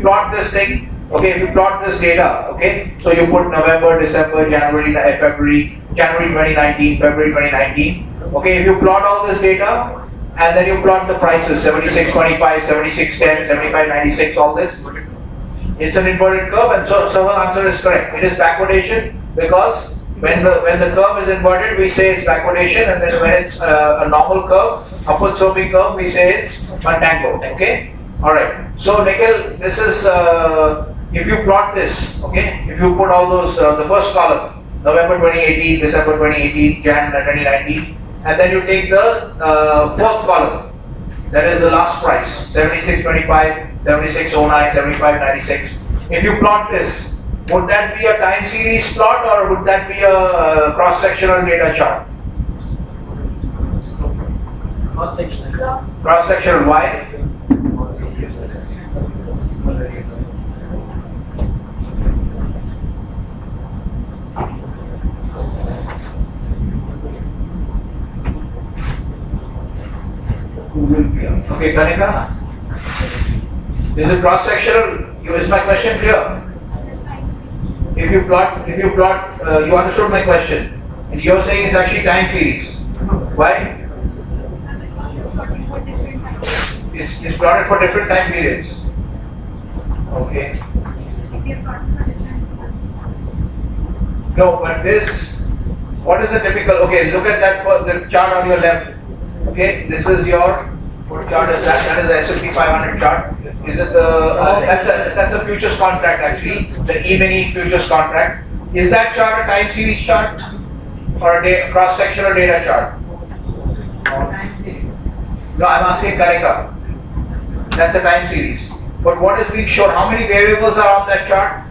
plot this thing. Okay, if you plot this data, okay, so you put November, December, January, February, January 2019, February 2019. Okay, if you plot all this data and then you plot the prices 76.25, 76.10, 75.96, all this, it's an inverted curve, and so her answer is correct. It is backwardation because when the curve is inverted, we say it's backwardation, and then when it's a normal curve, upward sloping curve, we say it's contango. Okay, all right. So Nikhil, this is. If you plot this, okay, if you put all those, the first column, November 2018, December 2018, Jan 2019, and then you take the fourth column, that is the last price, 76.25, 76.09, 75.96. If you plot this, would that be a time series plot or would that be a cross-sectional data chart? Cross-sectional. Cross-sectional, why? Okay, Kanika, is it cross-sectional? Is my question clear? If you plot, you understood my question, and you're saying it's actually time series. Why? It's plotted for different time periods. Okay. No, but this, what is the typical? Okay, look at that the chart on your left. Okay, this is your, what chart is that? That is the S&P 500 chart. Is it the, that's a futures contract actually, the E-mini futures contract. Is that chart a time series chart or a cross-sectional data chart? No, I'm asking Kanika. That's a time series. But what is being shown? How many variables are on that chart?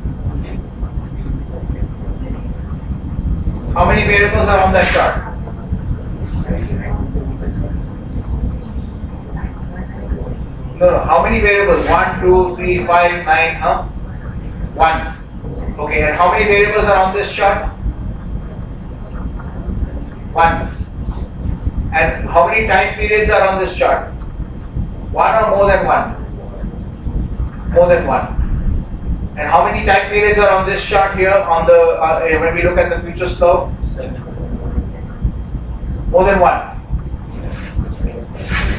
How many variables are on that chart? No, how many variables? 1, 2, 3, 5, 9, huh? 1. Okay, and how many variables are on this chart? 1. And how many time periods are on this chart? 1 or more than 1? More than 1. And how many time periods are on this chart here on the when we look at the futures curve? More than 1.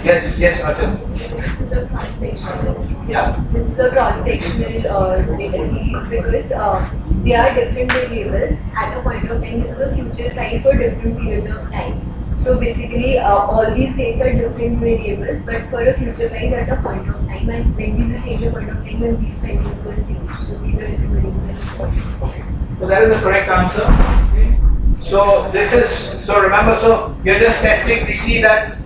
Yes, Arjun. This is a cross-sectional. Yeah. This is a cross-sectional data series because they are different variables at a point of time. This is a future price for different periods of time. So basically, all these dates are different variables, but for a future price at a point of time, and when we will change a point of time, when these prices will change. So these are different variables. So that is the correct answer. Okay. So this is, so remember, so you're just testing to see that,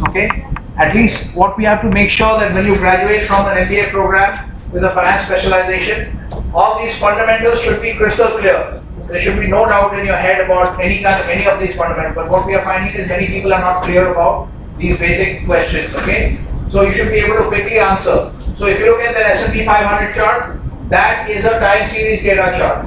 okay? At least what we have to make sure that when you graduate from an MBA program with a finance specialization, all these fundamentals should be crystal clear. There should be no doubt in your head about any of these fundamentals. But what we are finding is many people are not clear about these basic questions, okay? So you should be able to quickly answer. So if you look at the S&P 500 chart, that is a time series data chart.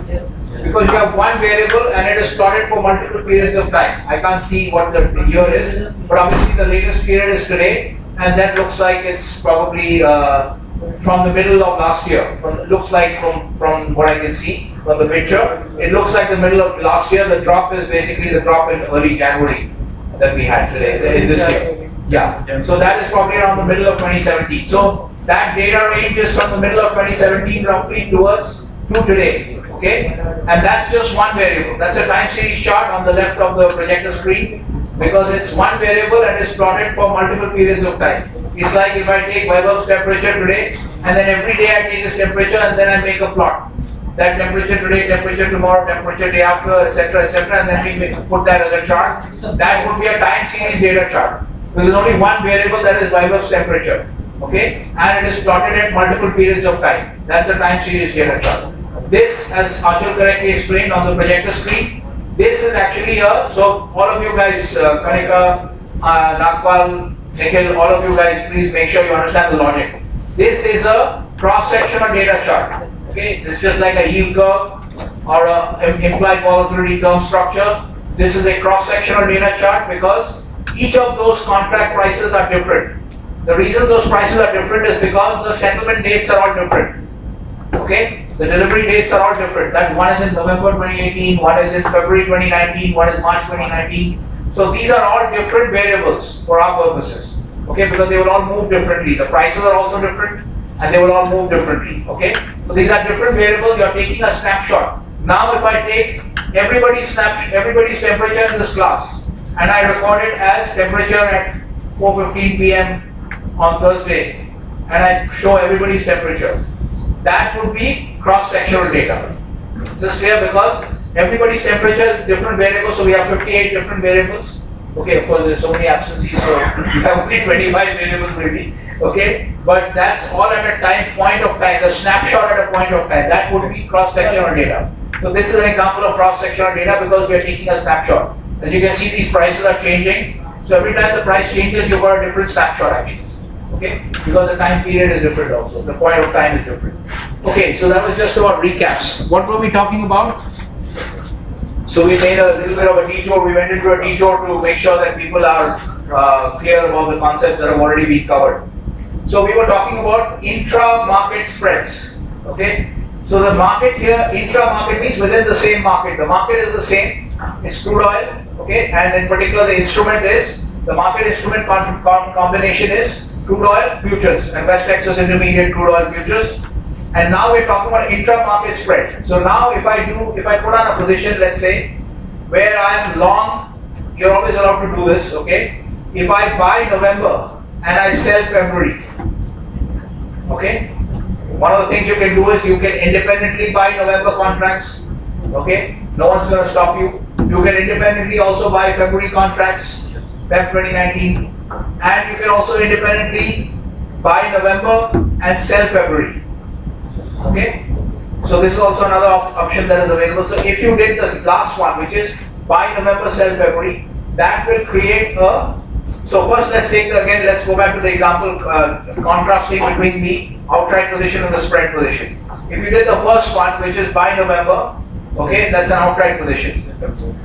Because you have one variable and it is plotted for multiple periods of time. I can't see what the year is, but obviously the latest period is today, and that looks like it's probably from the middle of last year. It looks like from what I can see from the picture, it looks like the middle of last year. The drop is basically the drop in early January that we had today, in this year. Yeah, so that is probably around the middle of 2017. So that data range is from the middle of 2017 roughly towards to today. Okay, and that's just one variable. That's a time series chart on the left of the projector screen because it's one variable and it's plotted for multiple periods of time. It's like if I take Vaibhav's temperature today and then every day I take this temperature and then I make a plot. That temperature today, temperature tomorrow, temperature day after, etc., and then we put that as a chart. That would be a time series data chart. There is only one variable, that is Vaibhav's temperature. Okay, and it is plotted at multiple periods of time. That's a time series data chart. This, as Achal correctly explained on the projector screen, this is actually so all of you guys, Kanika, Nagpal, Nikhil, all of you guys, please make sure you understand the logic. This is a cross-sectional data chart. Okay, it's just like a yield curve or a implied volatility term structure. This is a cross-sectional data chart because each of those contract prices are different. The reason those prices are different is because the settlement dates are all different. Okay, the delivery dates are all different. That one is in November 2018, one is in February 2019, one is March 2019. So these are all different variables for our purposes. Okay, because they will all move differently. The prices are also different and they will all move differently. Okay, so these are different variables. You are taking a snapshot. Now if I take everybody's temperature in this class and I record it as temperature at 4:15 p.m. on Thursday and I show everybody's temperature, that would be cross-sectional data. This is clear because everybody's temperature is different variables, so we have 58 different variables. Okay, of course there's so many absences, so we have only 25 variables maybe. Okay, but that's all at a point of time, the snapshot at a point of time. That would be cross-sectional data. So this is an example of cross-sectional data because we are taking a snapshot. As you can see, these prices are changing. So every time the price changes, you've got a different snapshot actually. Okay, because the time period is different also. The point of time is different. Okay, so that was just about recaps. What were we talking about? So we made a little bit of a detour. We went into a detour to make sure that people are clear about the concepts that have already been covered. So we were talking about intra-market spreads. Okay, so the market here, intra-market means within the same market. The market is the same. It's crude oil. Okay, and in particular the instrument is, the market instrument combination is crude oil futures and West Texas Intermediate crude oil futures. And now we're talking about intra-market spread. So now if I put on a position, let's say, where I'm long, you're always allowed to do this, okay? If I buy November and I sell February, okay? One of the things you can do is you can independently buy November contracts, okay? No one's going to stop you. You can independently also buy February contracts, Feb 2019, and you can also independently buy November and sell February. Okay, so this is also another option that is available. So if you did this last one, which is buy November, sell February, that will create a. So first, let's go back to the example contrasting between the outright position and the spread position. If you did the first one, which is buy November, okay, that's an outright position.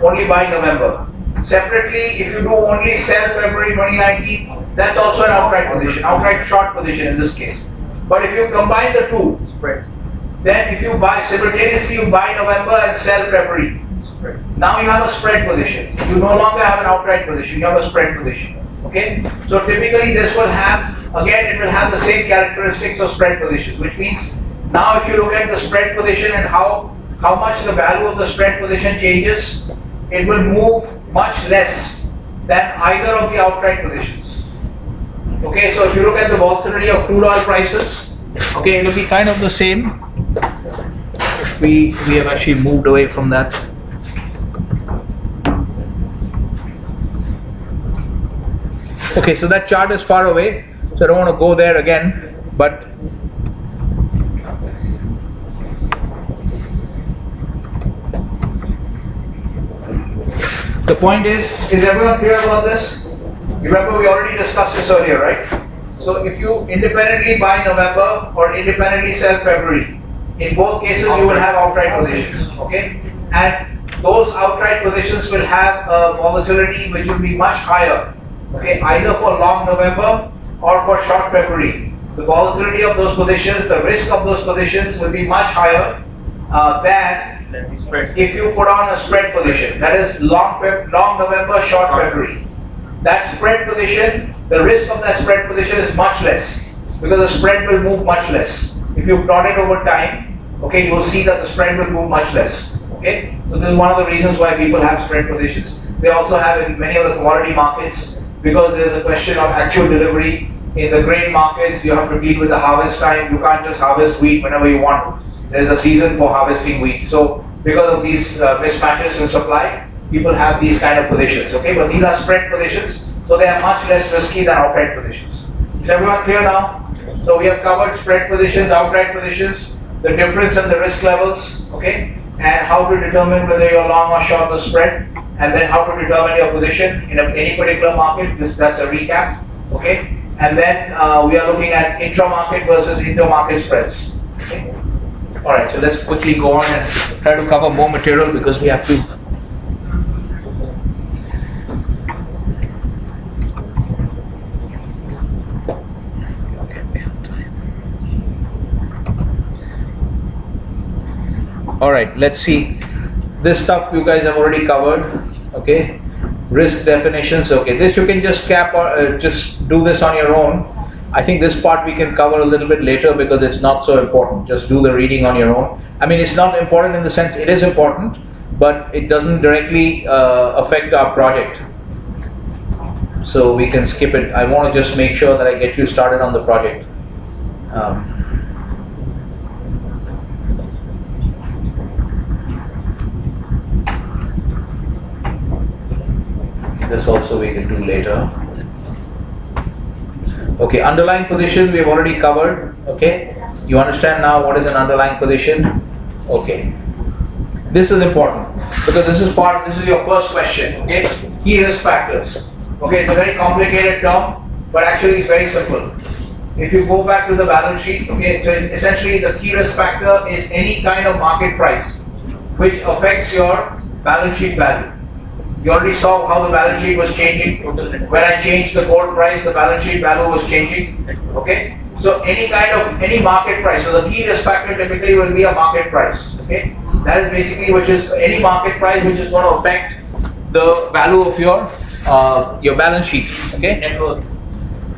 Only buy November. Separately, if you do only sell February 2019, that's also an outright position, outright short position in this case. But if you combine the two, then if you buy simultaneously, you buy November and sell February. Now you have a spread position. You no longer have an outright position, you have a spread position. Okay? So typically this will have, again, it will have the same characteristics of spread position, which means now if you look at the spread position and how much the value of the spread position changes, it will move much less than either of the outright positions. Okay, so if you look at the volatility of crude oil prices, okay, it will be kind of the same. If we have actually moved away from that. Okay, so that chart is far away, so I don't want to go there again, but the point is everyone clear about this? Remember, we already discussed this earlier, right? So if you independently buy November or independently sell February, in both cases you will have outright positions, okay? And those outright positions will have a volatility which will be much higher, okay? Either for long November or for short February. The volatility of those positions, the risk of those positions will be much higher than if you put on a spread position. That is long November, short February. That spread position, the risk of that spread position is much less because the spread will move much less. If you plot it over time, okay, you will see that the spread will move much less. Okay, so this is one of the reasons why people have spread positions. They also have in many of the commodity markets because there is a question of actual delivery. In the grain markets, you have to deal with the harvest time. You can't just harvest wheat whenever you want. There is a season for harvesting wheat. So because of these mismatches in supply, people have these kind of positions. Okay, but these are spread positions, so they are much less risky than outright positions. Is everyone clear now? So we have covered spread positions, outright positions, the difference in the risk levels, okay, and how to determine whether you're long or short the spread, and then how to determine your position in any particular market. That's a recap, okay. And then we are looking at intra-market versus inter-market spreads. Okay? All right, so let's quickly go on and try to cover more material because we have to. Okay, we have time. All right, let's see. This stuff you guys have already covered. Okay. Risk definitions, okay, this you can just just do this on your own. I think this part we can cover a little bit later because it's not so important. Just do the reading on your own. I mean, it's not important in the sense it is important, but it doesn't directly affect our project. So we can skip it. I want to just make sure that I get you started on the project. This also we can do later. Okay, underlying position we have already covered. Okay, you understand now what is an underlying position? Okay, this is important because this is your first question. Okay, key risk factors. Okay, it's a very complicated term, but actually it's very simple. If you go back to the balance sheet, okay, so essentially the key risk factor is any kind of market price which affects your balance sheet value. You already saw how the balance sheet was changing. When I changed the gold price, the balance sheet value was changing. Okay? So any market price. So the key risk factor typically will be a market price. Okay? That is basically which is any market price which is going to affect the value of your balance sheet. Okay? Net worth.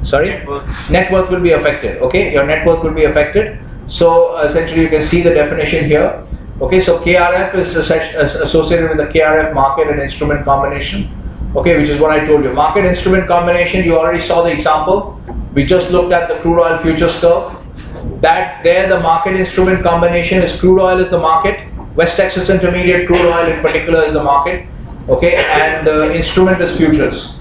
Sorry? Net worth will be affected. Okay? Your net worth will be affected. So essentially you can see the definition here. Okay, so KRF is associated with the KRF market and instrument combination. Okay, which is what I told you. Market instrument combination, you already saw the example. We just looked at the crude oil futures curve. That there the market instrument combination is crude oil is the market, West Texas Intermediate crude oil in particular is the market. Okay, and the instrument is futures.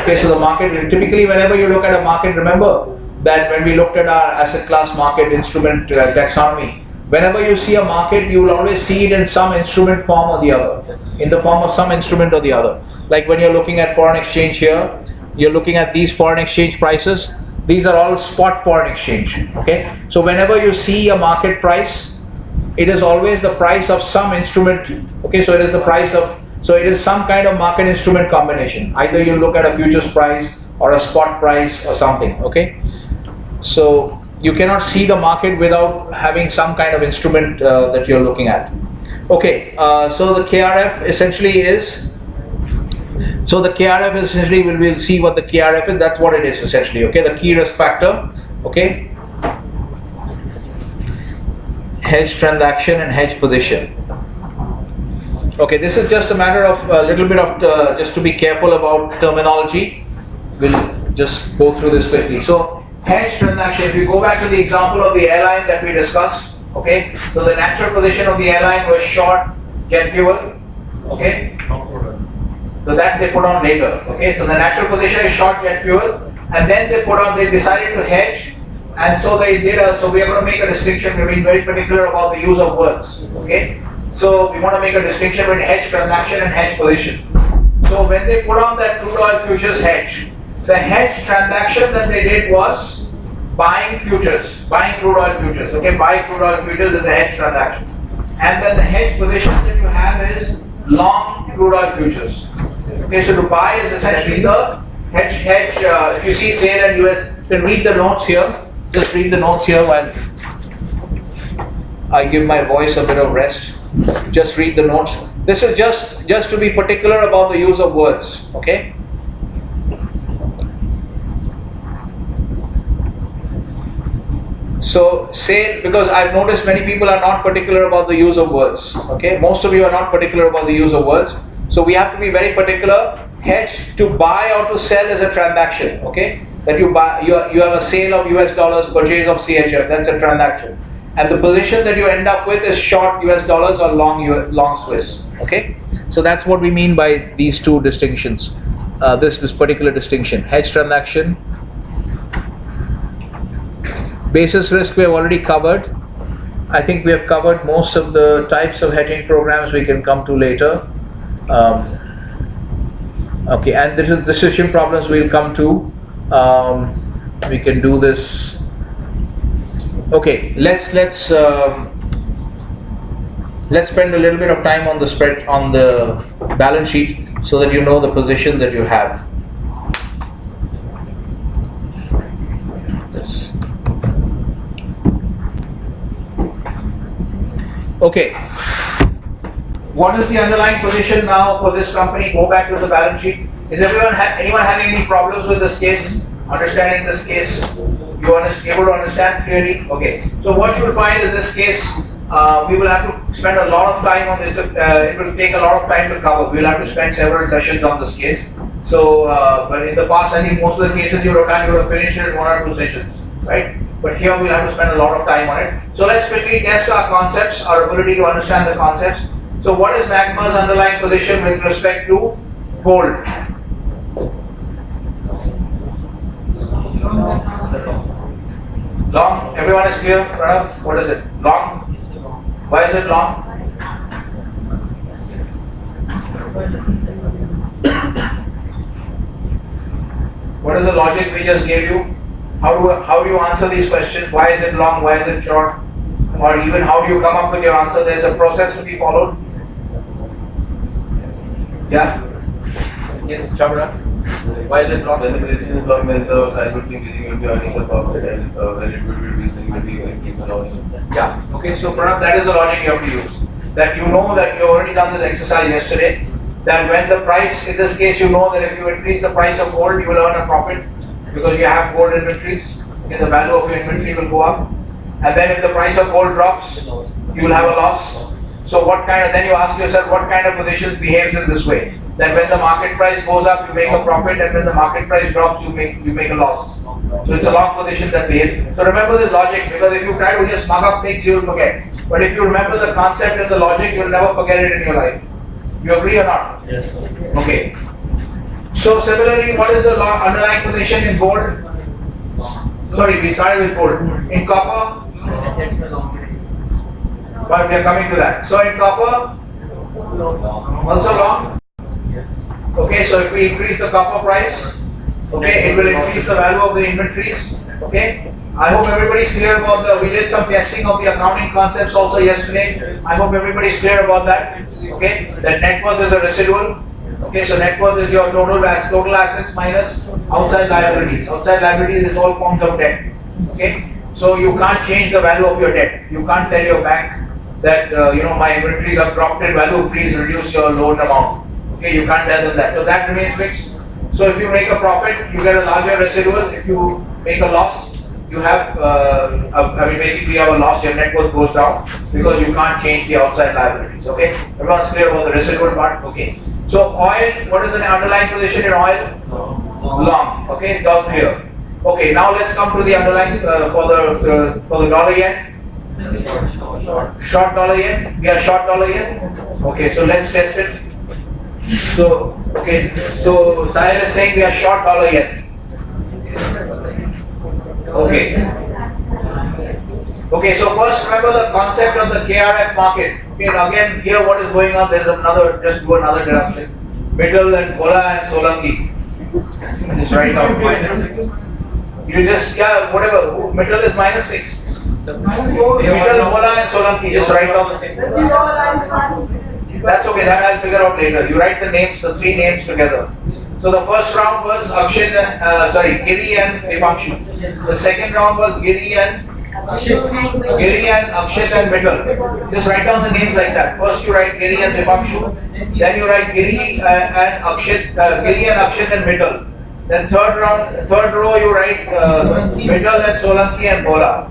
Okay, so the market, typically whenever you look at a market, remember that when we looked at our asset class market instrument taxonomy, whenever you see a market, you will always see it in some instrument form or the other, in the form of some instrument or the other. Like when you're looking at foreign exchange here, you're looking at these foreign exchange prices. These are all spot foreign exchange. Okay, so whenever you see a market price, it is always the price of some instrument. Okay, so it is the price of, so it is some kind of market instrument combination. Either you look at a futures price or a spot price or something. Okay, so you cannot see the market without having some kind of instrument that you're looking at. Okay, so the KRF essentially is, we'll see what the KRF is, that's what it is essentially, okay, the key risk factor, okay, hedge transaction and hedge position. Okay, this is just a matter of a little bit of, just to be careful about terminology, we'll just go through this quickly. So, hedge transaction, if you go back to the example of the airline that we discussed, okay, so the natural position of the airline was short jet fuel, okay, So that they put on later. Okay, so the natural position is short jet fuel, and then they decided to hedge, and so they did so we are going to make a distinction. We're being very particular about the use of words. Okay, so we want to make a distinction between hedge transaction and hedge position. So when they put on that crude oil futures hedge, the hedge transaction that they did was buying futures, buying crude oil futures. Okay, buy crude oil futures is the hedge transaction. And then the hedge position that you have is long crude oil futures. Okay, so to buy is essentially the hedge. If you see sale and US, you can read the notes here. Just read the notes here while I give my voice a bit of rest. Just read the notes. This is just to be particular about the use of words. Okay. So sale, because I've noticed many people are not particular about the use of words. Okay, most of you are not particular about the use of words. So we have to be very particular. Hedge, to buy or to sell, is a transaction. Okay, that you buy, you have a sale of US dollars, purchase of CHF. That's a transaction. And the position that you end up with is short US dollars or long Swiss. Okay, so that's what we mean by these two distinctions. This particular distinction: hedge transaction. Basis risk we have already covered. I think we have covered most of the types of hedging programs we can come to later. Okay, and this is decision problems we'll come to. We can do this. Okay, let's spend a little bit of time on the spread on the balance sheet so that you know the position that you have. This. Okay, what is the underlying position now for this company? Go back to the balance sheet. Is anyone having any problems with this case? Understanding this case? You are able to understand clearly? Okay. So what you will find in this case, we will have to spend a lot of time on this. It will take a lot of time to cover. We will have to spend several sessions on this case. So, but in the past, I think most of the cases you would have finished it in 1 or 2 sessions, right? But here we'll have to spend a lot of time on it. So let's quickly test our concepts, our ability to understand the concepts. So what is Magma's underlying position with respect to gold? Long. Everyone is clear? Pranav, what is it? Long? Why is it long? What is the logic we just gave you? How do you answer these questions? Why is it long? Why is it short? Or even how do you come up with your answer? There's a process to be followed. Yeah? Yes, Chabra? Why is it long? When the position is long, then the private increasing will be earning the profit, and when it will be reducing, will be keep allowing. Yeah. Okay, so Pranav, that is the logic you have to use. That you know that you already done this exercise yesterday. That when the price, in this case, you know that if you increase the price of gold, you will earn a profit because you have gold inventories. Okay, the value of your inventory will go up. And then if the price of gold drops, you will have a loss. So then you ask yourself, what kind of position behaves in this way? That when the market price goes up, you make a profit, and when the market price drops, you make a loss. So it's a long position that behaves. So remember this logic, because if you try to just mug up things, you will forget. But if you remember the concept and the logic, you will never forget it in your life. You agree or not? Yes. Okay. So similarly, what is the underlying position in gold? Sorry, we started with gold. In copper? But we are coming to that. So in copper, also long? Okay, so if we increase the copper price, okay, it will increase the value of the inventories. Okay, I hope everybody is clear about we did some testing of the accounting concepts also yesterday. I hope everybody is clear about that. Okay, that net worth is a residual. Okay, so net worth is your total assets minus outside liabilities. Outside liabilities is all forms of debt. Okay, so you can't change the value of your debt. You can't tell your bank that my inventories have dropped in value, please reduce your loan amount. Okay, you can't tell them that. So that remains fixed. So if you make a profit, you get a larger residual. If you make a loss, you have, basically you have a loss, your net worth goes down because you can't change the outside liabilities. Okay, everyone's clear about the residual part? Okay. So oil, what is the underlying position in oil? Long. Okay, it's all clear. Okay, now let's come to the underlying for the dollar yen. Short dollar yen. We are short dollar yen. Okay, so let's test it. So, okay, so Sahil is saying we are short dollar yen. Okay. Okay, so first remember the concept of the KRF market. Okay, now again here what is going on, there's another, just do another deduction. Middle and Bola and Solanki. Just write down minus. You just, yeah, whatever, middle is -6. Middle, Bola and Solanki, just write down the thing. That's okay, that I'll figure out later. You write the names, the three names together. So the first round was Akshay and, Giri and Devanshu. The second round was Giri and Akshay and Mittal. Just write down the names like that. First you write Giri and Devanshu, then you write Giri and Akshay, and Mittal. Then third row you write Mittal and Solanki and Bola.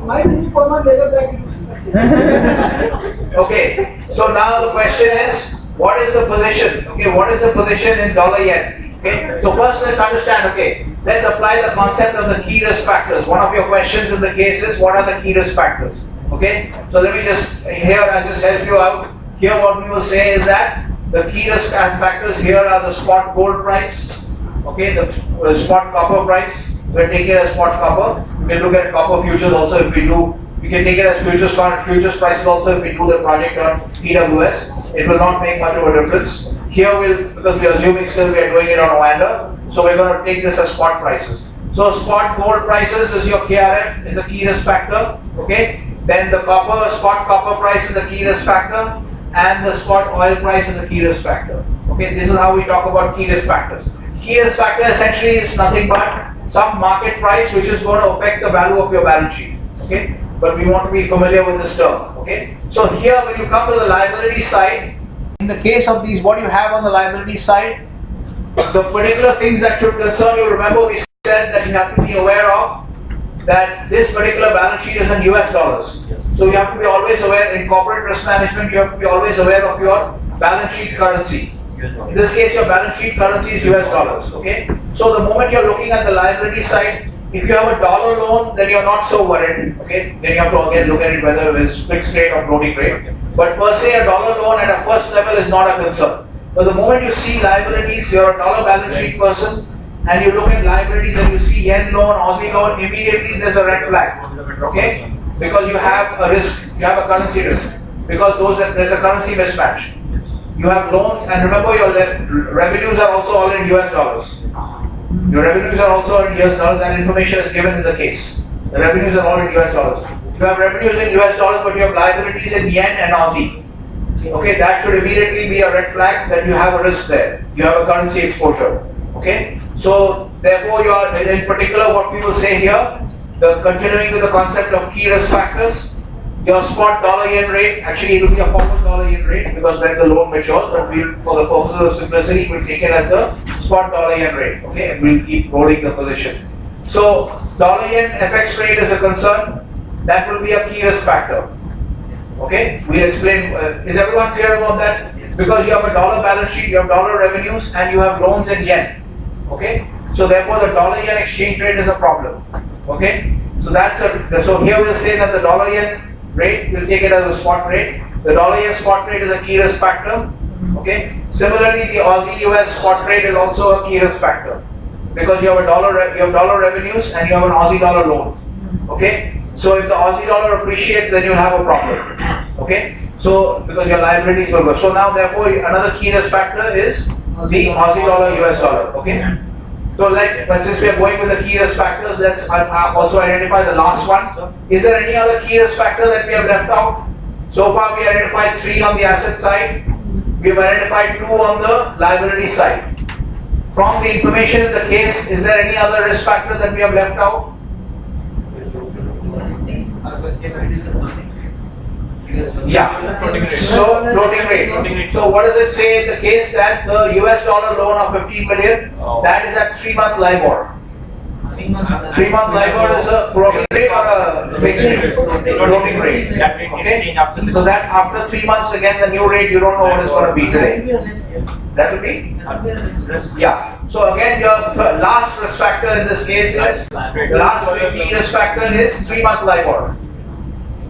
Okay, so now the question is, what is the position? Okay, what is the position in dollar yen? Okay, so first let's understand, okay, let's apply the concept of the key risk factors. One of your questions in the case is, what are the key risk factors? Okay, so let me just, here I'll just help you out. Here what we will say is that the key risk factors here are the spot gold price, okay, the spot copper price. We'll take it as spot copper. We can look at copper futures also if we do. We can take it as futures prices also if we do the project on PWS. It will not make much of a difference. Here because we are assuming still we are doing it on Oanda, so we're going to take this as spot prices. So spot gold prices is your KRF, is a key risk factor, okay? Then the spot copper price is a key risk factor, and the spot oil price is a key risk factor. Okay, this is how we talk about key risk factors. Key risk factor essentially is nothing but some market price which is going to affect the value of your balance sheet. Okay, but we want to be familiar with this term. Okay, so here when you come to the liability side, in the case of these, what you have on the liability side, the particular things that should concern you, remember we said that you have to be aware of that this particular balance sheet is in US dollars. So you have to be always aware, in corporate risk management, you have to be always aware of your balance sheet currency. In this case, your balance sheet currency is US dollars, okay? So the moment you're looking at the liability side, if you have a dollar loan, then you're not so worried, okay? Then you have to again look at it whether it's fixed rate or floating rate. But per se, a dollar loan at a first level is not a concern. But the moment you see liabilities, you're a dollar balance sheet person, and you look at liabilities and you see yen loan, Aussie loan, immediately there's a red flag, okay? Because you have a risk, you have a currency risk, because there's a currency mismatch. You have loans, and remember your revenues are also all in US dollars. Your revenues are also in US dollars, and information is given in the case. The revenues are all in US dollars. You have revenues in US dollars, but you have liabilities in yen and Aussie. Okay, that should immediately be a red flag that you have a risk there. You have a currency exposure. Okay, so therefore you are, in particular what we will say here, continuing with the concept of key risk factors, your spot dollar yen rate, actually it will be a forward dollar yen rate because when the loan matures, but for the purposes of simplicity, we'll take it as the spot dollar yen rate, okay, and we'll keep rolling the position. So dollar yen FX rate is a concern, that will be a key risk factor. Okay, we'll explain, is everyone clear about that? Because you have a dollar balance sheet, you have dollar revenues, and you have loans in yen. Okay, so therefore the dollar yen exchange rate is a problem. Okay, so so here we'll say that the dollar yen rate, we'll take it as a spot rate. The dollar yen spot rate is a key risk factor. Okay, similarly the Aussie US spot rate is also a key risk factor because you have dollar revenues and you have an Aussie dollar loan. Okay, so if the Aussie dollar appreciates, then you'll have a problem. Okay, so because your liabilities will go. So now therefore another key risk factor is the Aussie dollar US dollar. Okay, so but since we are going with the key risk factors, let's also identify the last one. Is there any other key risk factor that we have left out? So far we identified 3 on the asset side. We have identified 2 on the liability side. From the information in the case, is there any other risk factor that we have left out? Yeah. So floating rate. So what does it say in the case that the US dollar loan of 15 million, that is at 3-month LIBOR? 3-month LIBOR is a floating rate or a fixed rate? Floating rate. Okay. So that after 3 months again the new rate you don't know what it's going to be today. That will be? Yeah. So again your last risk factor in this case is, the last key risk factor is 3-month LIBOR.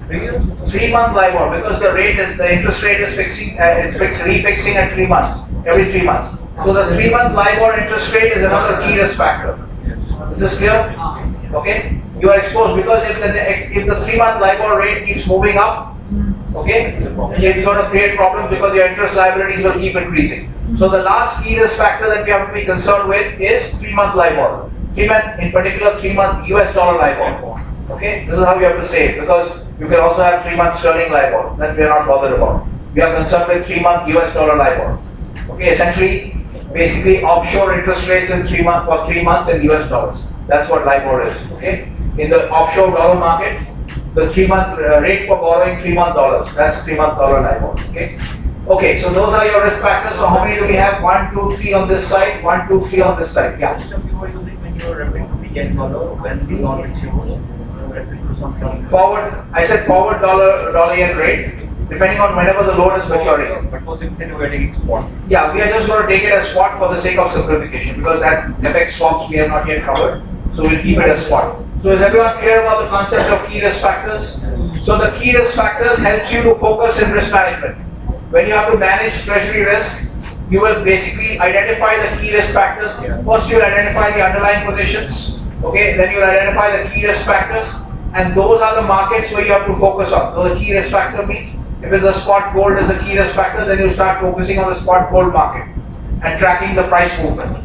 3-month LIBOR because the interest rate is refixing at 3 months. Every 3 months. So the 3-month LIBOR interest rate is another key risk factor. Is this clear? Okay? You are exposed because if the 3-month LIBOR rate keeps moving up, okay, it's going to create problems because your interest liabilities will keep increasing. So the last key risk factor that we have to be concerned with is 3-month LIBOR. 3-month, in particular 3-month US dollar LIBOR. Okay, this is how you have to say it, because you can also have 3-month sterling LIBOR that we are not bothered about. We are concerned with 3-month US dollar LIBOR. Okay, essentially, basically offshore interest rates in 3 months for 3 months in US dollars. That's what LIBOR is. Okay, in the offshore dollar market, the 3-month rate for borrowing 3-month dollars. That's 3-month dollar LIBOR. Okay. Okay, so those are your risk factors. So how many do we have? 1, 2, 3 on this side. 1, 2, 3 on this side. Yeah. You were using when you were referring to the yen dollar, when the dollar matures, referring to some Forward, I said forward dollar yen rate, depending on whenever the loan is maturing. But for since you were taking spot. Yeah, we are just going to take it as spot for the sake of simplification, because that FX swaps we have not yet covered. So we'll keep it as spot. So is everyone clear about the concept of key risk factors? So the key risk factors helps you to focus in risk management. When you have to manage treasury risk, you will basically identify the key risk factors. First you will identify the underlying positions, okay, then you will identify the key risk factors, and those are the markets where you have to focus on. So the key risk factor means, if it's the spot gold is a key risk factor, then you start focusing on the spot gold market and tracking the price movement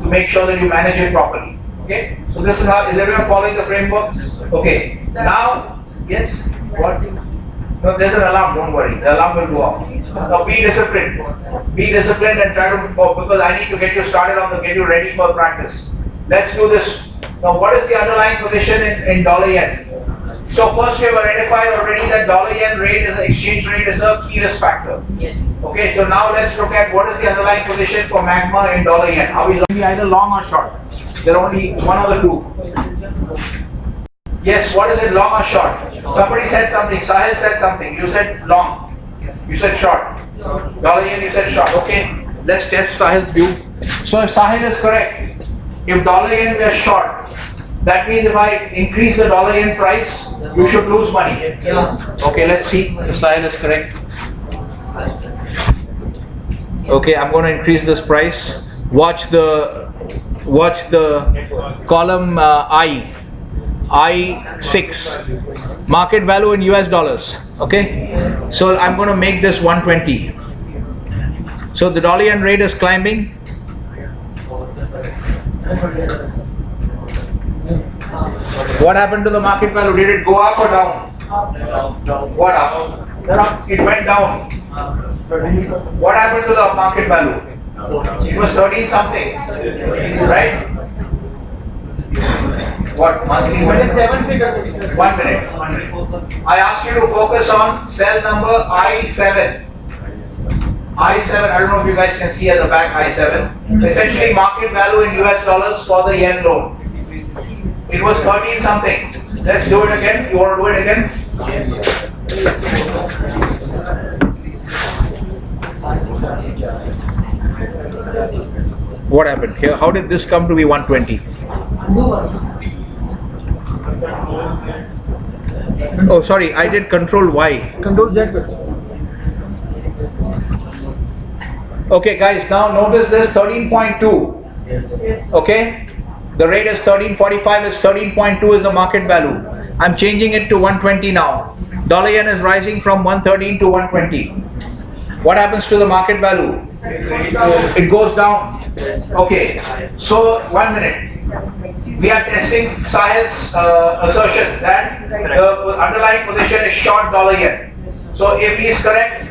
to make sure that you manage it properly. Okay, so this is how, is everyone following the framework? Okay, now, yes, what? No, there's an alarm, don't worry, the alarm will go off. Now be disciplined. Be disciplined and try to, because I need to get you started on get you ready for practice. Let's do this. Now what is the underlying position in dollar yen? So first we have identified already that dollar yen rate is exchange rate is a key risk factor. Yes. Okay, so now let's look at what is the underlying position for magma in dollar yen. Are we looking either long or short? There are only one of the two. Yes, what is it, long or short? Somebody said something, Sahil said something, you said long, you said short. Dollar yen, you said short. Okay, let's test Sahil's view. So if Sahil is correct, if dollar yen we are short, that means if I increase the dollar yen price, you should lose money. Okay, let's see if Sahil is correct. Okay, I'm going to increase this price. Watch the column I6, market value in US dollars. Okay, so I'm going to make this 120. So the dollar yen rate is climbing. What happened to the market value? Did it go up or down? What up? It went down. What happened to the market value? It was 13 something, right? What? Monthly? 27 figures. 1 minute. I asked you to focus on cell number I7. I7, I don't know if you guys can see at the back I7. Essentially market value in US dollars for the yen loan. It was 13 something. Let's do it again. You want to do it again? Yes. What happened here? How did this come to be 120? Oh, sorry, I did Control Y. Control Z. Okay, guys, now notice this 13.2. Okay, the rate is 13.45, is 13.2 is the market value. I'm changing it to 120 now. Dollar yen is rising from 113 to 120. What happens to the market value? It goes down. Okay, so 1 minute. We are testing Sahil's assertion that the underlying position is short dollar yen. So if he is correct,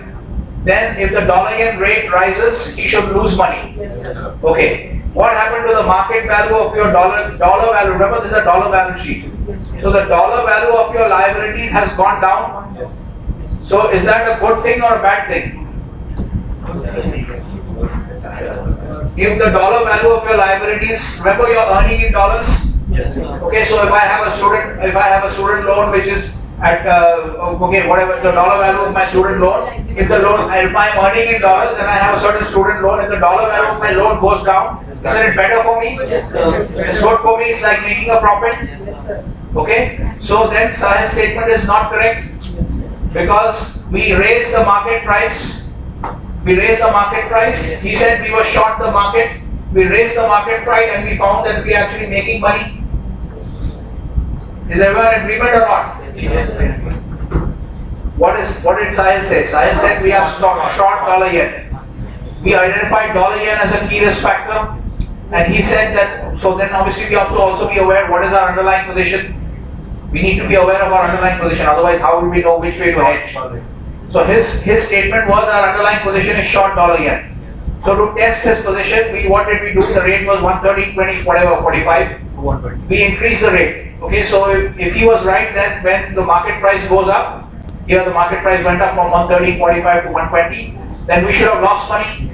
then if the dollar yen rate rises, he should lose money. Okay. What happened to the market value of your dollar value? Remember, this is a dollar balance sheet. So the dollar value of your liabilities has gone down. So is that a good thing or a bad thing? If the dollar value of your liabilities, remember you're earning in dollars? Yes. Okay, so if I have a student loan which is at okay, whatever the dollar value of my student loan, if I'm earning in dollars and I have a certain student loan, if the dollar value of my loan goes down, isn't it better for me? It's good for me, it's like making a profit. Okay, so then Sahil's statement is not correct because we raise the market price We raised the market price. He said we were short the market. We raised the market price and we found that we are actually making money. Is everyone in agreement or not? What did Sahil say? Sahil said we are short dollar yen. We identified dollar yen as a key risk factor, and he said that, so then obviously we have to also be aware what is our underlying position. We need to be aware of our underlying position, otherwise how will we know which way to hedge? So his statement was our underlying position is short dollar yen. So to test his position, what did we do? The rate was 113, 20, whatever, 45. We increased the rate. Okay, so if he was right, then when the market price goes up, here the market price went up from 113.45 to 120, then we should have lost money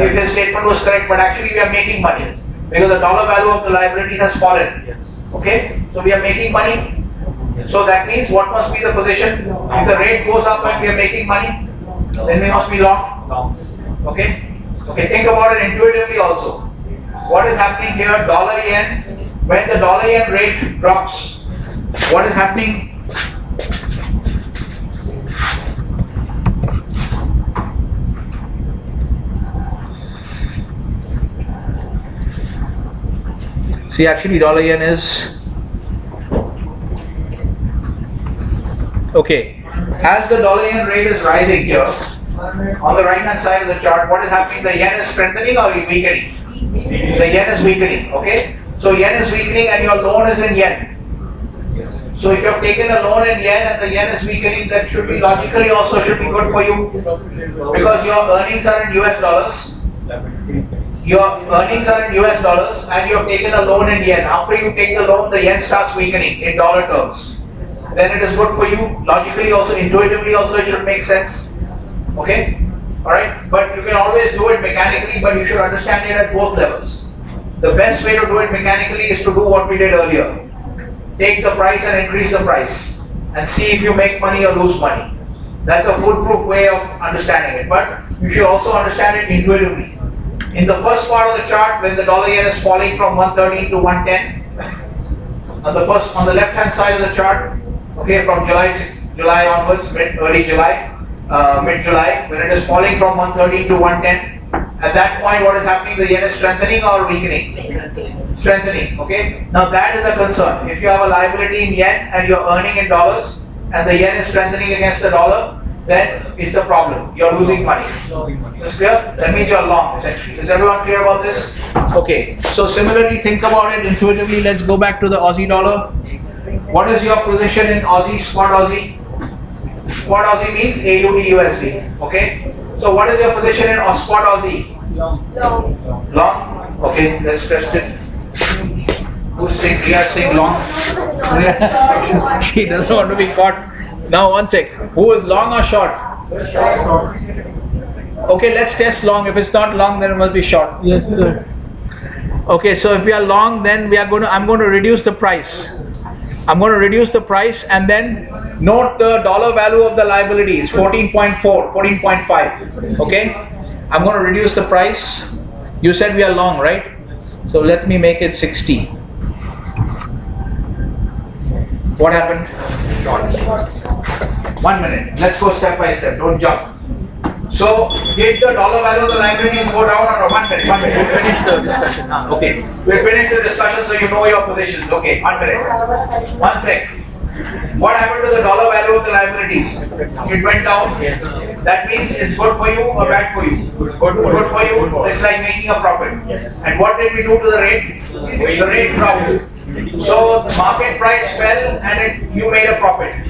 if his statement was correct, but actually we are making money because the dollar value of the liability has fallen. Okay, so we are making money. So that means what must be the position? If the rate goes up and we are making money, then we must be long. Okay, think about it intuitively also. What is happening here? Dollar yen, when the dollar yen rate drops, what is happening? See, actually dollar yen is okay. As the dollar yen rate is rising here, on the right hand side of the chart, what is happening? The yen is strengthening or weakening? The yen is weakening, okay? So yen is weakening and your loan is in yen. So if you have taken a loan in yen and the yen is weakening, that should be logically also should be good for you because your earnings are in US dollars. Your earnings are in US dollars and you have taken a loan in yen. After you take the loan, the yen starts weakening in dollar terms. Then it is good for you. Logically also, intuitively also it should make sense. Okay? Alright? But you can always do it mechanically, but you should understand it at both levels. The best way to do it mechanically is to do what we did earlier. Take the price and increase the price and see if you make money or lose money. That's a foolproof way of understanding it. But you should also understand it intuitively. In the first part of the chart, when the dollar yen is falling from 113 to 110, on the left hand side of the chart, okay, from July onwards, mid July, when it is falling from 113 to 110, at that point what is happening? The yen is strengthening or weakening? Strengthening, okay? Now that is a concern. If you have a liability in yen and you're earning in dollars and the yen is strengthening against the dollar, then it's a problem. You're losing money. Is this clear? That means you're long, essentially. Is everyone clear about this? Okay. So similarly, think about it intuitively. Let's go back to the Aussie dollar. What is your position in Aussie, spot Aussie? Spot Aussie means AUD USD. Okay. So what is your position in spot Aussie? Long. Long? Okay. Let's test it. Who's saying? Riya is saying long. She doesn't want to be caught. Now one sec. Who is long or short? Okay, let's test long. If it's not long, then it must be short. Yes, sir. Okay, so if we are long, then I'm going to reduce the price. I'm going to reduce the price and then note the dollar value of the liability is 14.4, 14.5. Okay, I'm going to reduce the price. You said we are long, right? So let me make it 60. What happened? 1 minute. Let's go step by step. Don't jump. So, did the dollar value of the liabilities go down or 1 minute? 1 minute. We'll finish the discussion. Okay. We'll finish the discussion so you know your positions. Okay. 1 minute. 1 sec. What happened to the dollar value of the liabilities? It went down. That means it's good for you or bad for you? Good for you. It's like making a profit. And what did we do to the rate? The rate dropped. So the market price fell and you made a profit.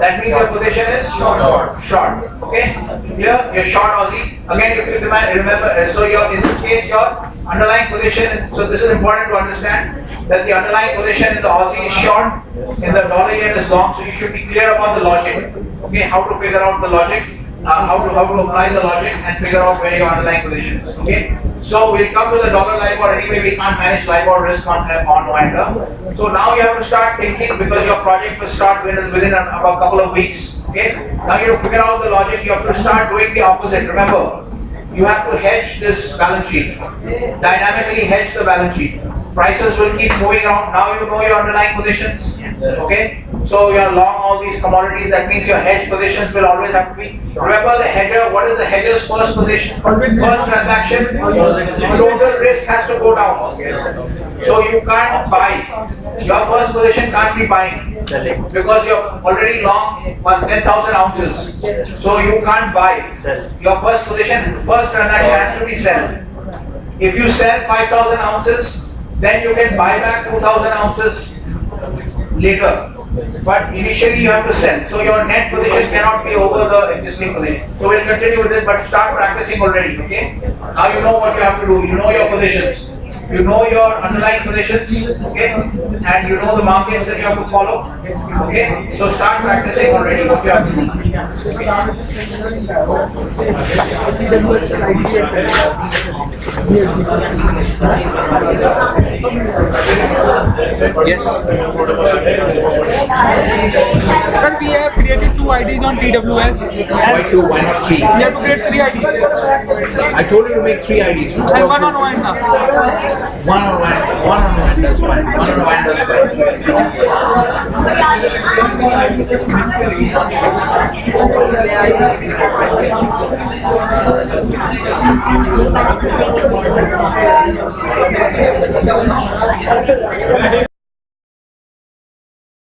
That means your position is short. Okay? Here you're short Aussie. Again, if you remember, so in this case your underlying position. So this is important to understand that the underlying position in the Aussie is short, in the dollar yen is long. So you should be clear about the logic. Okay? How to figure out the logic. How to apply the logic and figure out where your underlying position is. Okay? So we'll come to the dollar LIBOR. Anyway, we can't manage LIBOR risk on winder. So now you have to start thinking because your project will start within a couple of weeks. Okay? Now you have to figure out the logic. You have to start doing the opposite. Remember, you have to hedge this balance sheet. Dynamically hedge the balance sheet. prices will keep moving around. Now you know your underlying positions. Okay? So you're long all these commodities, that means your hedge positions will always have to be. Remember the hedger, what is the hedger's first position? First transaction, total risk has to go down. So you can't buy. Your first position can't be buying. Because you're already long 10,000 ounces. So you can't buy. Your first position, first transaction has to be sell. If you sell 5,000 ounces, then you can buy back 2,000 ounces later. But initially you have to sell. So your net position cannot be over the existing position. So we'll continue with this, but start practicing already, okay? Now you know what you have to do. You know your positions. You know your underlying positions, okay? And you know the markets that you have to follow, okay? So start practicing already what you have to do. Yes. Sir, we have created 2 IDs on TWS. Why 2? Why not 3? We have to create 3 IDs. I told you to make 3 IDs. No? And 1 on 1 now. One on one, that's fine. One on one, that's fine.